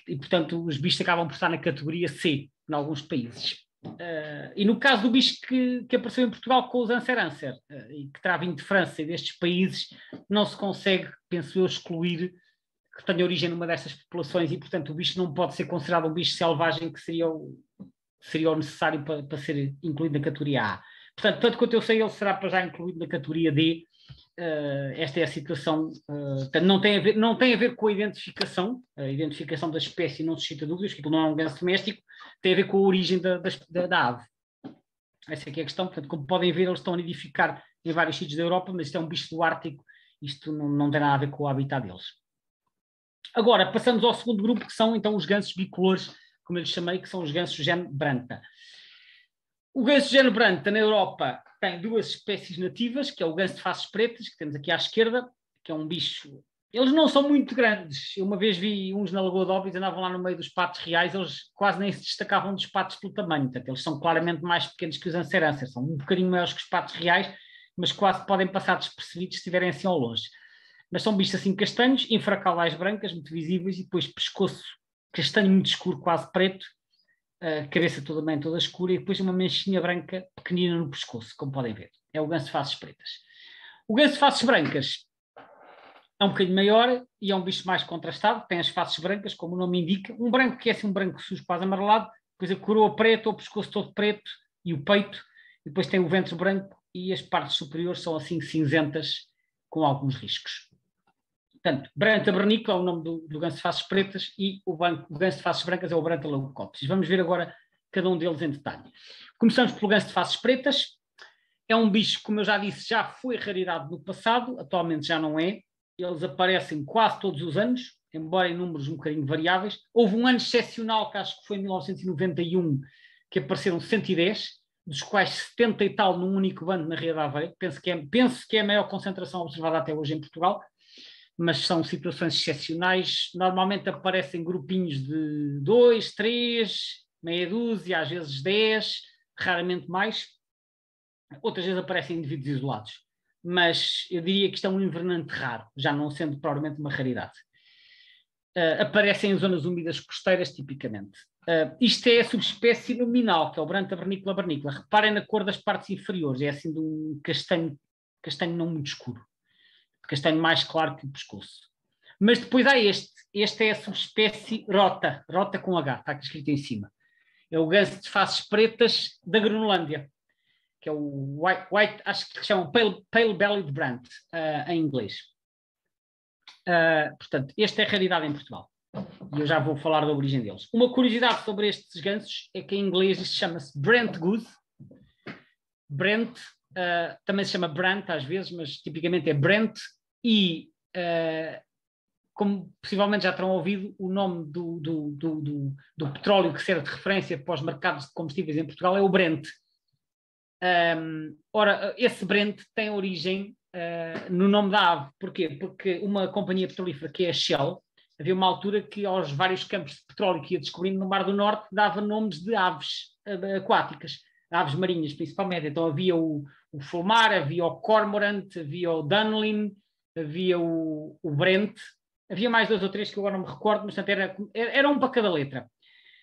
E, portanto, os bichos acabam por estar na categoria C, em alguns países. E no caso do bicho que apareceu em Portugal com os Anser, e que terá vindo de França e destes países, não se consegue, penso eu, excluir que tenha origem numa destas populações e, portanto, o bicho não pode ser considerado um bicho selvagem, que seria o necessário para ser incluído na categoria A. Portanto, tanto quanto eu sei, ele será para já incluído na categoria D. Esta é a situação. Não tem a ver com a identificação da espécie não suscita dúvidas, que aquilo não é um ganso doméstico, tem a ver com a origem da ave. Essa aqui é a questão. Portanto, como podem ver, eles estão a nidificar em vários sítios da Europa, mas isto é um bicho do Ártico, isto não tem nada a ver com o habitat deles. Agora, passamos ao segundo grupo, que são então os gansos bicolores, como eu lhes chamei, que são os gansos do género Branta. O ganso do género Branta, na Europa, tem 2 espécies nativas, que é o ganso de faces pretas, que temos aqui à esquerda, que é um bicho Eles não são muito grandes. Eu uma vez vi uns na Lagoa de Óbidos, andavam lá no meio dos patos reais, eles quase nem se destacavam dos patos pelo tamanho. Portanto, eles são claramente mais pequenos que os anseranças. São um bocadinho maiores que os patos reais, mas quase podem passar despercebidos se estiverem assim ao longe. Mas são bichos assim castanhos, infracaudais brancas, muito visíveis, e depois pescoço castanho muito escuro, quase preto, cabeça também toda escura, e depois uma manchinha branca pequenina no pescoço, como podem ver. É o ganso de faces pretas. O ganso de faces brancas é um bocadinho maior e é um bicho mais contrastado, tem as faces brancas, como o nome indica, um branco que é assim um branco sujo, quase amarelado, depois a coroa preta, o pescoço todo preto e o peito, e depois tem o ventre branco e as partes superiores são assim cinzentas com alguns riscos. Portanto, Branta bernicla é o nome do ganso de faces pretas e o ganso de faces brancas é o Branta leucopsis. Vamos ver agora cada um deles em detalhe. Começamos pelo ganso de faces pretas. É um bicho, como eu já disse, já foi raridade no passado, atualmente já não é. Eles aparecem quase todos os anos, embora em números um bocadinho variáveis. Houve um ano excepcional, que acho que foi em 1991, que apareceram 110, dos quais 70 e tal num único bando na Ria de Aveiro. Penso que é a maior concentração observada até hoje em Portugal, mas são situações excepcionais. Normalmente aparecem grupinhos de 2, 3, meia dúzia, às vezes 10, raramente mais. Outras vezes aparecem indivíduos isolados. Mas eu diria que isto é um invernante raro, já não sendo provavelmente uma raridade. Aparecem em zonas úmidas costeiras, tipicamente. Isto é a subespécie nominal, que é o Branta bernicla bernicla. Reparem na cor das partes inferiores, é assim de um castanho não muito escuro. Castanho mais claro que o pescoço. Mas depois há este é a subespécie rota com H, está aqui escrito em cima. É o ganso de faces pretas da Groenlândia, que é o white acho que chamam Pale Bellied Brant, em inglês. Portanto, esta é a raridade em Portugal. E eu já vou falar da origem deles. Uma curiosidade sobre estes gansos é que em inglês isto chama-se Brent Goose. Brent, também se chama Brant às vezes, mas tipicamente é Brent, e como possivelmente já terão ouvido, o nome do petróleo que serve de referência para os mercados de combustíveis em Portugal é o Brent. Ora, esse Brent tem origem no nome da ave. Porquê? Porque uma companhia petrolífera, que é a Shell, havia uma altura que aos vários campos de petróleo que ia descobrindo no Mar do Norte dava nomes de aves aquáticas, aves marinhas principalmente. Então havia o fulmar, havia o cormorant, havia o dunlin, havia o Brent, havia mais 2 ou 3 que eu agora não me recordo, mas portanto, era um para cada letra.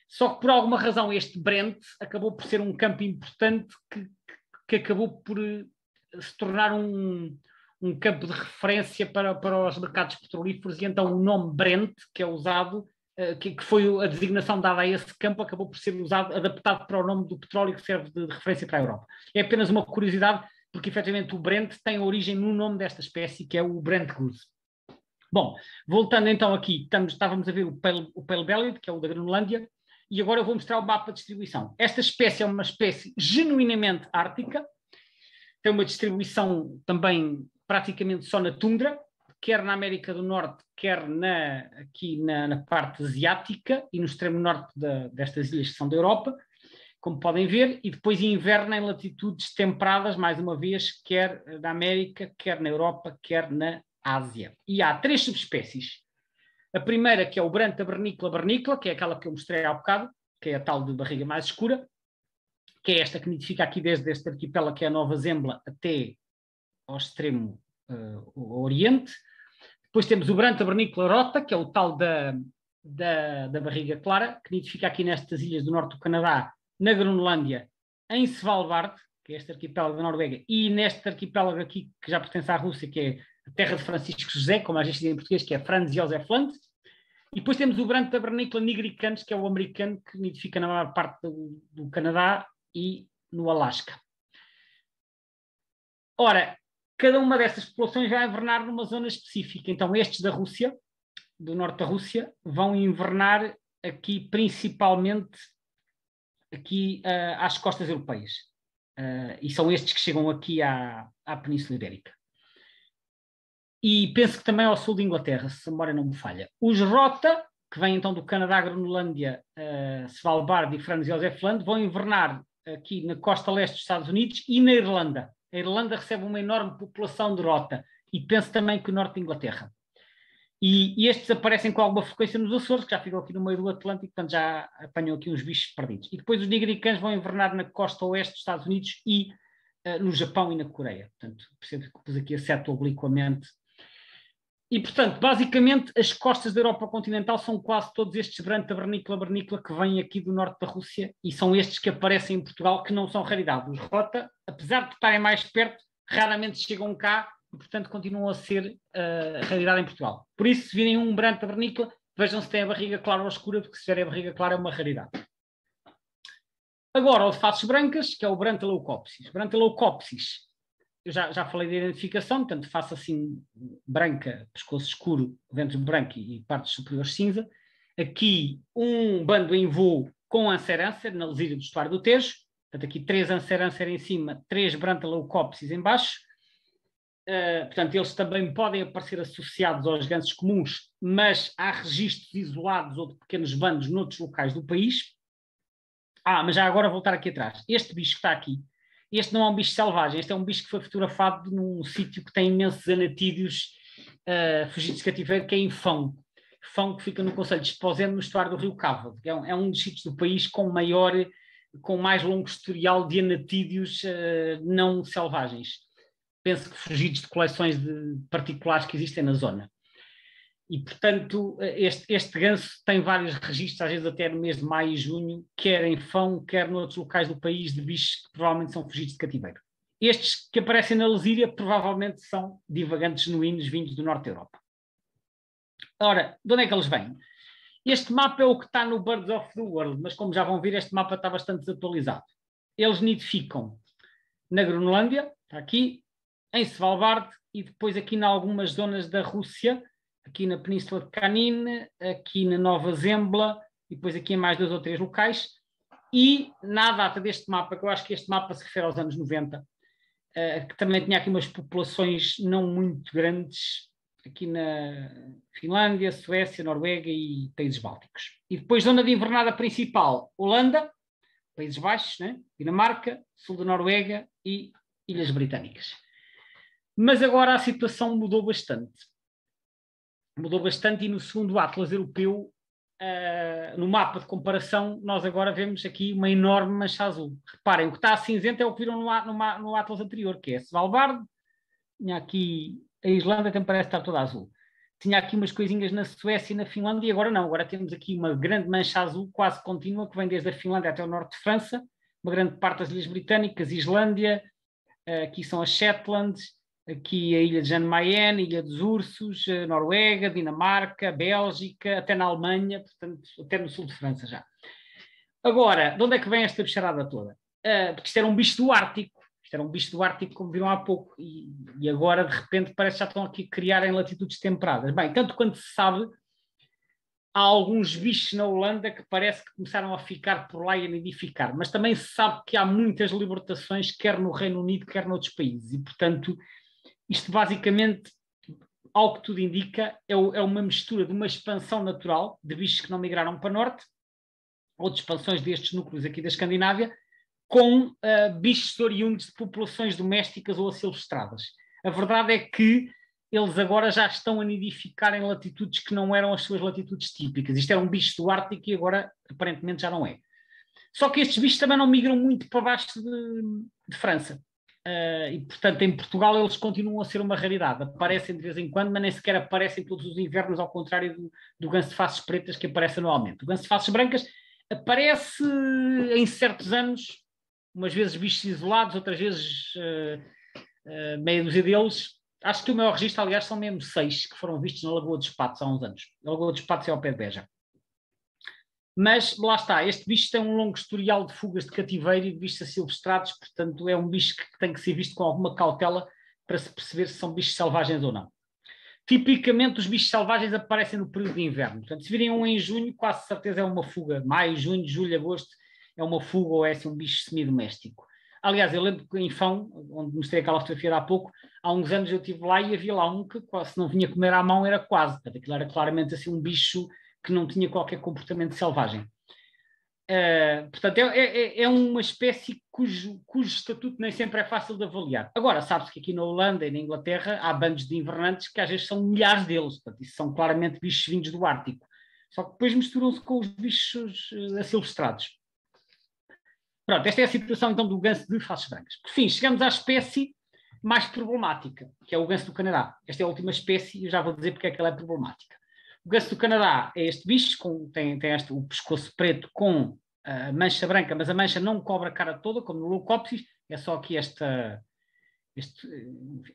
Só que por alguma razão este Brent acabou por ser um campo importante que acabou por se tornar um campo de referência para os mercados petrolíferos, e então o nome Brent, que é usado, que foi a designação dada a esse campo, acabou por ser usado, adaptado para o nome do petróleo que serve de referência para a Europa. É apenas uma curiosidade, porque efetivamente o Brent tem origem no nome desta espécie, que é o Brent Goose. Bom, voltando então aqui, estávamos a ver o Pale Bellied, que é o da Groenlândia, e agora eu vou mostrar o mapa de distribuição. Esta espécie é uma espécie genuinamente ártica, tem uma distribuição também praticamente só na tundra, quer na América do Norte, quer aqui na parte asiática e no extremo norte destas ilhas que são da Europa, como podem ver, e depois inverna em latitudes temperadas, mais uma vez, quer na América, quer na Europa, quer na Ásia. E há 3 subespécies. A primeira, que é o Branta bernicla bernicla, que é aquela que eu mostrei há bocado, que é a tal de barriga mais escura, que é esta que nidifica aqui desde este arquipélago, que é a Nova Zembla, até ao extremo oriente. Depois temos o Branta bernicla rota, que é o tal da barriga clara, que nidifica aqui nestas ilhas do norte do Canadá, na Groenlândia, em Svalbard, que é este arquipélago da Noruega, e neste arquipélago aqui, que já pertence à Rússia, que é a terra de Francisco José, como a gente diz em português, que é Franz Josef Land. E depois temos o Branta bernicla nigricans, que é o americano, que nidifica na maior parte do Canadá e no Alasca. Ora, cada uma dessas populações vai invernar numa zona específica. Então estes da Rússia, do norte da Rússia, vão invernar aqui principalmente aqui, às costas europeias. E são estes que chegam aqui à Península Ibérica. E penso que também ao sul de Inglaterra, se a memória não me falha. Os Rota, que vêm então do Canadá, Groenlândia, Svalbard e Franz Josef Land, vão invernar aqui na costa leste dos Estados Unidos e na Irlanda. A Irlanda recebe uma enorme população de Rota, e penso também que o norte de Inglaterra. E estes aparecem com alguma frequência nos Açores, que já ficam aqui no meio do Atlântico, portanto já apanham aqui uns bichos perdidos. E depois os nigricans vão invernar na costa oeste dos Estados Unidos e no Japão e na Coreia. Portanto, percebo que pus aqui a seta obliquamente. E, portanto, basicamente, as costas da Europa continental são quase todos estes bernícula que vêm aqui do norte da Rússia e são estes que aparecem em Portugal, que não são raridade. Os rota, apesar de estarem mais perto, raramente chegam cá e, portanto, continuam a ser raridade em Portugal. Por isso, se virem um branco da bernícula, vejam se tem a barriga clara ou escura, porque se tiver a barriga clara é uma raridade. Agora, o de faces brancas, que é o Brantaleucopsis. Brantaleucopsis, eu já falei de identificação, portanto, face assim branca, pescoço escuro, ventre branco e partes superiores cinza. Aqui, um bando em voo com Anser na lesíria do estuário do Tejo. Portanto, aqui 3 Anser em cima, 3 Brantaleucopsis em baixo. Portanto, eles também podem aparecer associados aos gansos comuns, mas há registros isolados ou de pequenos bandos noutros locais do país. Mas já agora voltar aqui atrás. Este bicho que está aqui, este não é um bicho selvagem, este é um bicho que foi fotografado num sítio que tem imensos anatídeos fugidos de cativeiro, que é em Fão. Fão, que fica no concelho de Esposende, no estuário do Rio Cava. É um dos sítios do país com mais longo historial de anatídeos não selvagens. Penso que fugidos de coleções particulares que existem na zona. E, portanto, este ganso tem vários registros, às vezes até no mês de maio e junho, quer em Fão, quer noutros locais do país, de bichos que provavelmente são fugidos de cativeiro. Estes que aparecem na lesíria provavelmente são divagantes genuínos vindos do norte da Europa. Ora, de onde é que eles vêm? Este mapa é o que está no Birds of the World, mas como já vão ver, este mapa está bastante desatualizado. Eles nidificam na Groenlândia, está aqui, em Svalbard e depois aqui em algumas zonas da Rússia, aqui na Península de Canine, aqui na Nova Zembla e depois aqui em mais 2 ou 3 locais. E na data deste mapa, que eu acho que este mapa se refere aos anos 90, que também tinha aqui umas populações não muito grandes, aqui na Finlândia, Suécia, Noruega e Países Bálticos. E depois zona de invernada principal, Holanda, Países Baixos, né? Dinamarca, sul da Noruega e Ilhas Britânicas. Mas agora a situação mudou bastante. Mudou bastante e no segundo Atlas Europeu, no mapa de comparação, nós agora vemos aqui uma enorme mancha azul. Reparem, o que está a cinzento é o que viram no Atlas anterior, que é Svalbard, tinha aqui a Islândia, também parece estar toda azul. Tinha aqui umas coisinhas na Suécia e na Finlândia e agora não, agora temos aqui uma grande mancha azul quase contínua que vem desde a Finlândia até o norte de França, uma grande parte das Ilhas Britânicas, Islândia, aqui são as Shetlands, aqui a Ilha de Jan Mayen, Ilha dos Ursos, Noruega, Dinamarca, Bélgica, até na Alemanha, portanto, até no sul de França já. Agora, de onde é que vem esta bicharada toda? Porque isto era um bicho do Ártico. Isto era um bicho do Ártico, como viram há pouco, e agora, de repente, parece que já estão aqui a criar em latitudes temperadas. Bem, tanto quanto se sabe, há alguns bichos na Holanda que parece que começaram a ficar por lá e a nidificar, mas também se sabe que há muitas libertações, quer no Reino Unido, quer noutros países, e, portanto, isto basicamente, ao que tudo indica, é uma mistura de uma expansão natural de bichos que não migraram para norte, ou de expansões destes núcleos aqui da Escandinávia, com bichos oriundos de populações domésticas ou asilvestradas. A verdade é que eles agora já estão a nidificar em latitudes que não eram as suas latitudes típicas. Isto era um bicho do Ártico e agora aparentemente já não é. Só que estes bichos também não migram muito para baixo de França. E, portanto, em Portugal eles continuam a ser uma raridade. Aparecem de vez em quando, mas nem sequer aparecem todos os invernos, ao contrário do ganso de faces pretas que aparece anualmente. O ganso de faces brancas aparece em certos anos, umas vezes bichos isolados, outras vezes meia dúzia deles. Acho que o maior registro, aliás, são mesmo 6 que foram vistos na Lagoa dos Patos há uns anos. A Lagoa dos Patos é ao pé de Beja. Mas lá está, este bicho tem um longo historial de fugas de cativeiro e de bichos asilvestrados, portanto é um bicho que tem que ser visto com alguma cautela para se perceber se são bichos selvagens ou não. Tipicamente os bichos selvagens aparecem no período de inverno, portanto se virem um em junho, quase certeza é uma fuga. Maio, junho, julho, agosto é uma fuga ou é assim, um bicho semidoméstico. Aliás, eu lembro que em Fão, onde mostrei aquela fotografia de há pouco, há uns anos eu estive lá e havia lá um que quase, se não vinha comer à mão era quase, portanto aquilo era claramente assim um bicho que não tinha qualquer comportamento selvagem. Portanto, é uma espécie cujo estatuto nem sempre é fácil de avaliar. Agora, sabe-se que aqui na Holanda e na Inglaterra há bandos de invernantes que às vezes são milhares deles, portanto, isso são claramente bichos vindos do Ártico. Só que depois misturam-se com os bichos asilvestrados. Pronto, esta é a situação então do ganso de faces brancas. Por fim, chegamos à espécie mais problemática, que é o ganso do Canadá. Esta é a última espécie e eu já vou dizer porque é que ela é problemática. O ganso do Canadá é este bicho, tem o pescoço preto com mancha branca, mas a mancha não cobre a cara toda, como no Leucopsis, é só aqui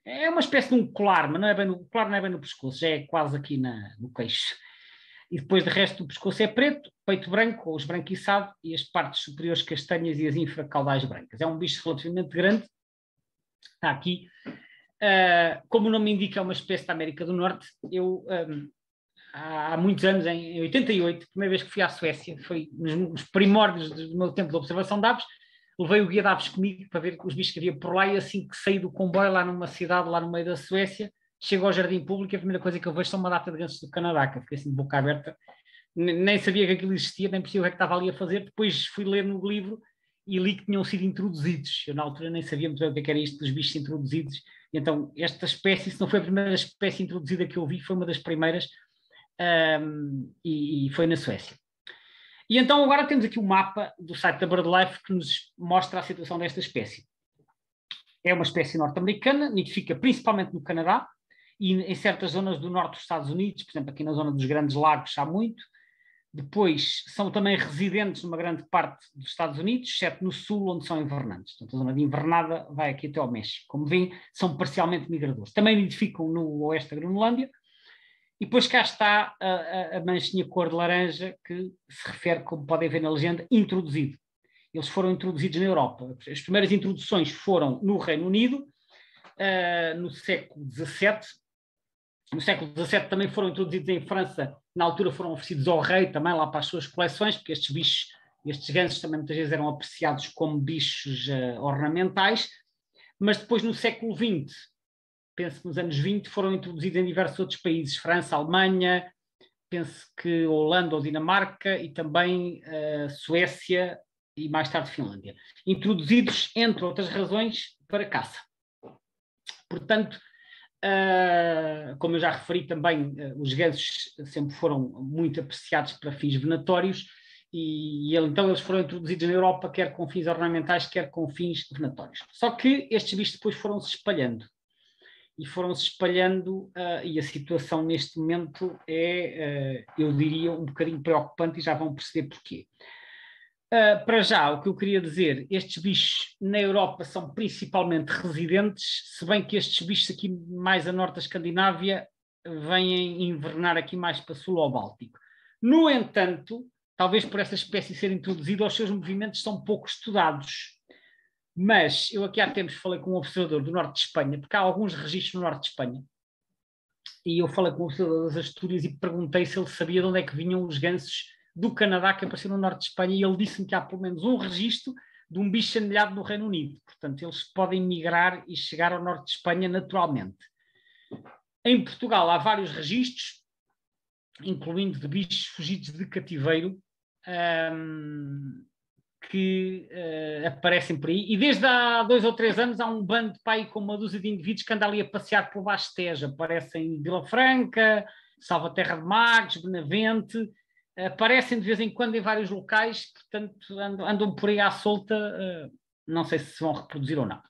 é uma espécie de um colar, mas o colar não é bem no pescoço, já é quase aqui no queixo. E depois de resto do pescoço é preto, peito branco ou esbranquiçado e as partes superiores castanhas e as infracaudais brancas. É um bicho relativamente grande, está aqui. Como o nome indica, é uma espécie da América do Norte. Eu, há muitos anos, em 88, a primeira vez que fui à Suécia, foi nos primórdios do meu tempo de observação de aves, levei o guia de aves comigo para ver os bichos que havia por lá e assim que saí do comboio lá numa cidade, lá no meio da Suécia, chego ao jardim público e a primeira coisa que eu vejo são uma data de gansos do Canadá, que eu fiquei assim de boca aberta, nem sabia que aquilo existia, nem percebi o que é que estava ali a fazer, depois fui ler no livro e li que tinham sido introduzidos, eu na altura nem sabia muito bem o que era isto dos bichos introduzidos, e então esta espécie, se não foi a primeira espécie introduzida que eu vi, foi uma das primeiras, e foi na Suécia. E então agora temos aqui um mapa do site da BirdLife que nos mostra a situação desta espécie. É uma espécie norte-americana, nidifica principalmente no Canadá e em certas zonas do norte dos Estados Unidos, por exemplo, aqui na zona dos Grandes Lagos há muito. Depois são também residentes numa grande parte dos Estados Unidos, exceto no sul, onde são invernantes. Portanto, a zona de invernada vai aqui até ao México. Como veem, são parcialmente migradores. Também nidificam no oeste da Groenlândia. E depois cá está a manchinha cor de laranja, que se refere, como podem ver na legenda, introduzido. Eles foram introduzidos na Europa. As primeiras introduções foram no Reino Unido, no século XVII. No século XVII também foram introduzidos em França, na altura foram oferecidos ao rei também lá para as suas coleções, porque estes bichos, estes gansos também muitas vezes eram apreciados como bichos ornamentais, mas depois no século XX, penso que nos anos 20, foram introduzidos em diversos outros países, França, Alemanha, penso que Holanda ou Dinamarca e também Suécia e mais tarde Finlândia. Introduzidos, entre outras razões, para caça. Portanto, como eu já referi também, os gansos sempre foram muito apreciados para fins venatórios e então eles foram introduzidos na Europa quer com fins ornamentais, quer com fins venatórios. Só que estes bichos depois foram-se espalhando. E a situação neste momento é, eu diria, um bocadinho preocupante e já vão perceber porquê. Para já, o que eu queria dizer, estes bichos na Europa são principalmente residentes, se bem que estes bichos aqui mais a norte da Escandinávia vêm invernar aqui mais para sul ao Báltico. No entanto, talvez por essa espécie ser introduzida, os seus movimentos são pouco estudados. Mas eu aqui há tempos falei com um observador do norte de Espanha, porque há alguns registros no norte de Espanha, e eu falei com um observador das Astúrias e perguntei se ele sabia de onde é que vinham os gansos do Canadá que apareceram no norte de Espanha, e ele disse-me que há pelo menos um registro de um bicho anelhado no Reino Unido. Portanto, eles podem migrar e chegar ao norte de Espanha naturalmente. Em Portugal há vários registros, incluindo de bichos fugidos de cativeiro, que aparecem por aí, e desde há 2 ou 3 anos há um bando de pai com uma dúzia de indivíduos que anda ali a passear por baixo de Tejo, aparecem em Vila Franca, Salvaterra de Magos, Benavente, aparecem de vez em quando em vários locais, portanto andam por aí à solta, não sei se vão reproduzir ou não.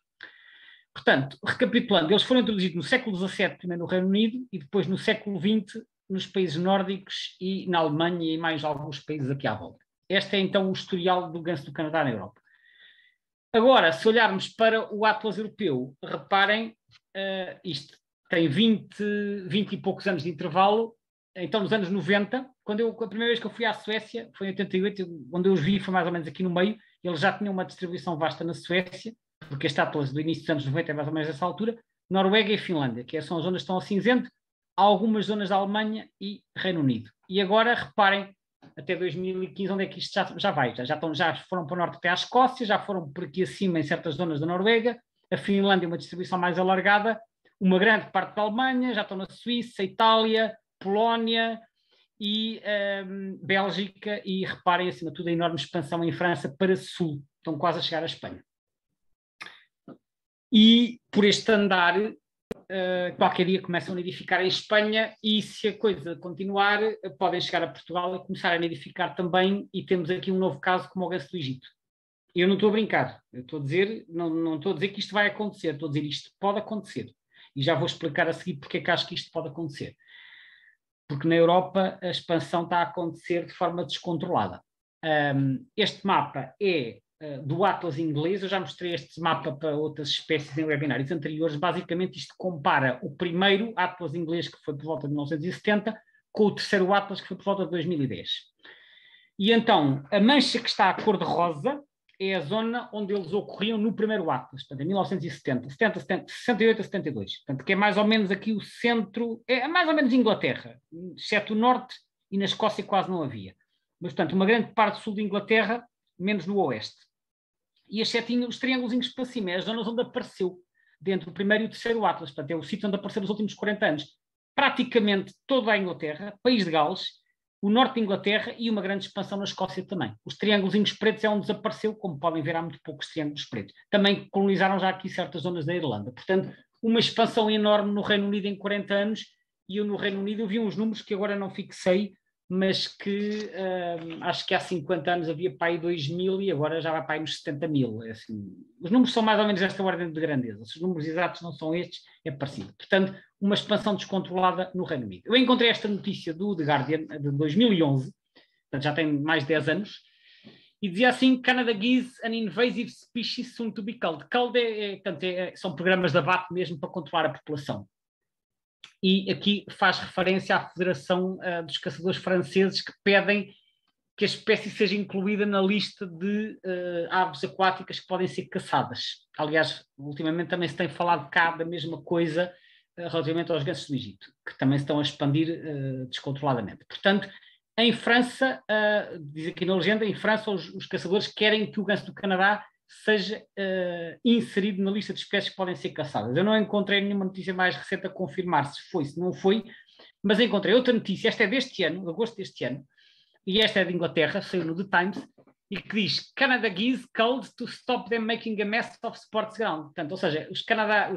Portanto, recapitulando, eles foram introduzidos no século XVII, primeiro no Reino Unido, e depois no século XX nos países nórdicos e na Alemanha e mais alguns países aqui à volta. Este é então o historial do ganso do Canadá na Europa. Agora, se olharmos para o Atlas Europeu, reparem, isto tem 20 e poucos anos de intervalo. Então, nos anos 90, a primeira vez que eu fui à Suécia, foi em 88, onde eu os vi, foi mais ou menos aqui no meio, eles já tinham uma distribuição vasta na Suécia, porque este Atlas do início dos anos 90 é mais ou menos dessa altura, Noruega e Finlândia, que são as zonas que estão a cinzento, há algumas zonas da Alemanha e Reino Unido. E agora, reparem, até 2015, onde é que isto já vai? Já foram para o norte até à Escócia, já foram por aqui acima em certas zonas da Noruega, a Finlândia uma distribuição mais alargada, uma grande parte da Alemanha, já estão na Suíça, Itália, Polónia, e Bélgica, e reparem, acima de tudo, a enorme expansão em França para sul, estão quase a chegar à Espanha. E por este andar, qualquer dia começam a nidificar em Espanha, e se a coisa continuar, podem chegar a Portugal e começar a nidificar também, e temos aqui um novo caso como o ganso do Egito. Eu não estou a brincar, eu estou a dizer, não estou a dizer que isto vai acontecer, estou a dizer isto pode acontecer. E já vou explicar a seguir porque é que acho que isto pode acontecer. Porque na Europa a expansão está a acontecer de forma descontrolada. Este mapa é do Atlas inglês, eu já mostrei este mapa para outras espécies em webinários anteriores. Basicamente isto compara o primeiro Atlas inglês, que foi por volta de 1970, com o terceiro Atlas, que foi por volta de 2010. E então, a mancha que está à cor de rosa é a zona onde eles ocorriam no primeiro Atlas, portanto, em 1970, 68 a 72, portanto, que é mais ou menos aqui o centro, é mais ou menos Inglaterra, exceto o norte, e na Escócia quase não havia. Mas, portanto, uma grande parte do sul de Inglaterra, menos no oeste. E as setinhas, os triângulos para cima, é as zonas onde apareceu, dentro do primeiro e o terceiro Atlas, portanto, é o sítio onde apareceu nos últimos 40 anos. Praticamente toda a Inglaterra, País de Gales, o norte de Inglaterra e uma grande expansão na Escócia também. Os triângulos pretos é onde desapareceu, como podem ver, há muito poucos triângulos pretos. Também colonizaram já aqui certas zonas da Irlanda. Portanto, uma expansão enorme no Reino Unido em 40 anos, e eu no Reino Unido eu vi uns números que agora não fixei, mas que acho que há 50 anos havia para aí 2.000 e agora já vai para aí uns 70.000. É assim, os números são mais ou menos desta ordem de grandeza. Se os números exatos não são estes, é parecido. Portanto, uma expansão descontrolada no Reino Unido. Eu encontrei esta notícia do The Guardian, de 2011, portanto já tem mais de 10 anos, e dizia assim: Canada Geese, an invasive species soon to be culled. Culled são programas de abate mesmo para controlar a população. E aqui faz referência à Federação dos Caçadores Franceses, que pedem que a espécie seja incluída na lista de aves aquáticas que podem ser caçadas. Aliás, ultimamente também se tem falado cá da mesma coisa relativamente aos gansos do Egito, que também se estão a expandir descontroladamente. Portanto, em França, diz aqui na legenda, em França os caçadores querem que o ganso do Canadá seja inserido na lista de espécies que podem ser caçadas. Eu não encontrei nenhuma notícia mais recente a confirmar se foi, se não foi, mas encontrei outra notícia, esta é deste ano, de agosto deste ano, e esta é de Inglaterra, saiu no The Times, e que diz: Canada Geese culled to stop them making a mess of sports ground. Portanto, ou seja, os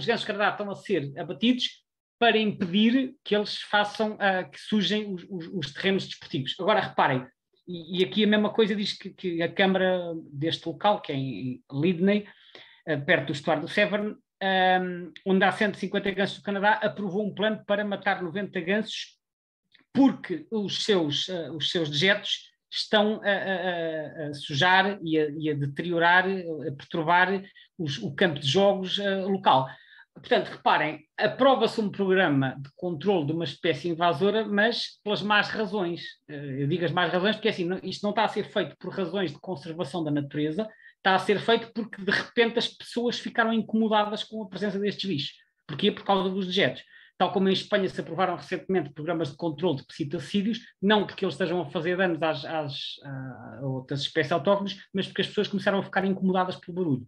gansos do Canadá estão a ser abatidos para impedir que eles façam, que sujem os terrenos desportivos. Agora, reparem, e aqui a mesma coisa diz que a Câmara deste local, que é em Lydney, perto do estuário do Severn, onde há 150 gansos do Canadá, aprovou um plano para matar 90 gansos porque os seus dejetos estão a sujar e a deteriorar, a perturbar o campo de jogos local. Portanto, reparem, aprova-se um programa de controle de uma espécie invasora, mas pelas más razões. Eu digo as más razões porque assim, isto não está a ser feito por razões de conservação da natureza, está a ser feito porque de repente as pessoas ficaram incomodadas com a presença destes bichos. Porquê? Por causa dos dejetos. Tal como em Espanha se aprovaram recentemente programas de controle de psitacídeos, não porque eles estejam a fazer danos a outras espécies autóctones, mas porque as pessoas começaram a ficar incomodadas pelo barulho.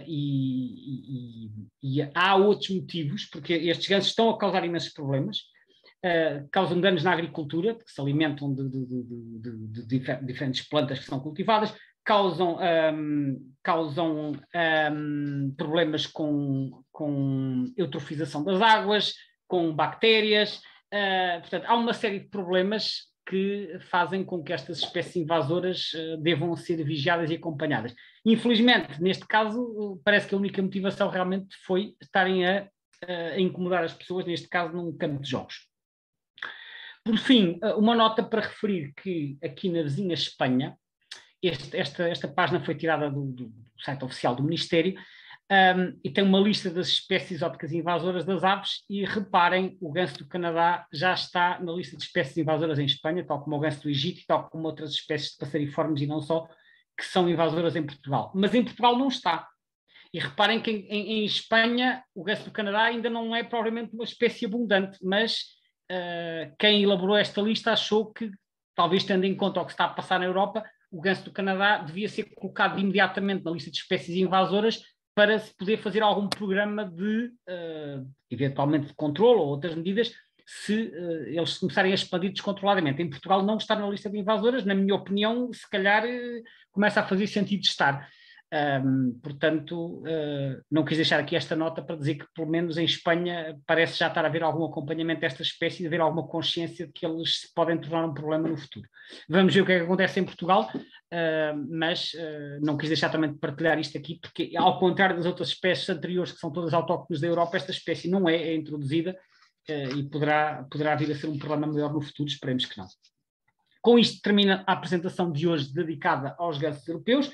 E há outros motivos, porque estes gansos estão a causar imensos problemas, causam danos na agricultura, que se alimentam de diferentes plantas que são cultivadas, causam problemas com eutrofização das águas, com bactérias, portanto, há uma série de problemas que fazem com que estas espécies invasoras devam ser vigiadas e acompanhadas. Infelizmente, neste caso, parece que a única motivação realmente foi estarem a incomodar as pessoas, neste caso num campo de jogos. Por fim, uma nota para referir que aqui na vizinha Espanha, esta página foi tirada do site oficial do Ministério, e tem uma lista das espécies exóticas invasoras das aves, e reparem, o ganso do Canadá já está na lista de espécies invasoras em Espanha, tal como o ganso do Egito e tal como outras espécies de passariformes e não só, que são invasoras em Portugal. Mas em Portugal não está. E reparem que em Espanha o ganso do Canadá ainda não é provavelmente uma espécie abundante, mas quem elaborou esta lista achou que, talvez tendo em conta o que está a passar na Europa, o ganso do Canadá devia ser colocado imediatamente na lista de espécies invasoras para se poder fazer algum programa de, eventualmente, de controle ou outras medidas se eles começarem a expandir descontroladamente. Em Portugal não está na lista de invasoras, na minha opinião, se calhar começa a fazer sentido estar. Portanto, não quis deixar aqui esta nota para dizer que, pelo menos em Espanha, parece já estar a haver algum acompanhamento desta espécie e haver alguma consciência de que eles se podem tornar um problema no futuro. Vamos ver o que é que acontece em Portugal, mas não quis deixar também de partilhar isto aqui, porque, ao contrário das outras espécies anteriores, que são todas autóctones da Europa, esta espécie não é introduzida e poderá vir a ser um problema maior no futuro, esperemos que não. Com isto termina a apresentação de hoje dedicada aos gansos europeus.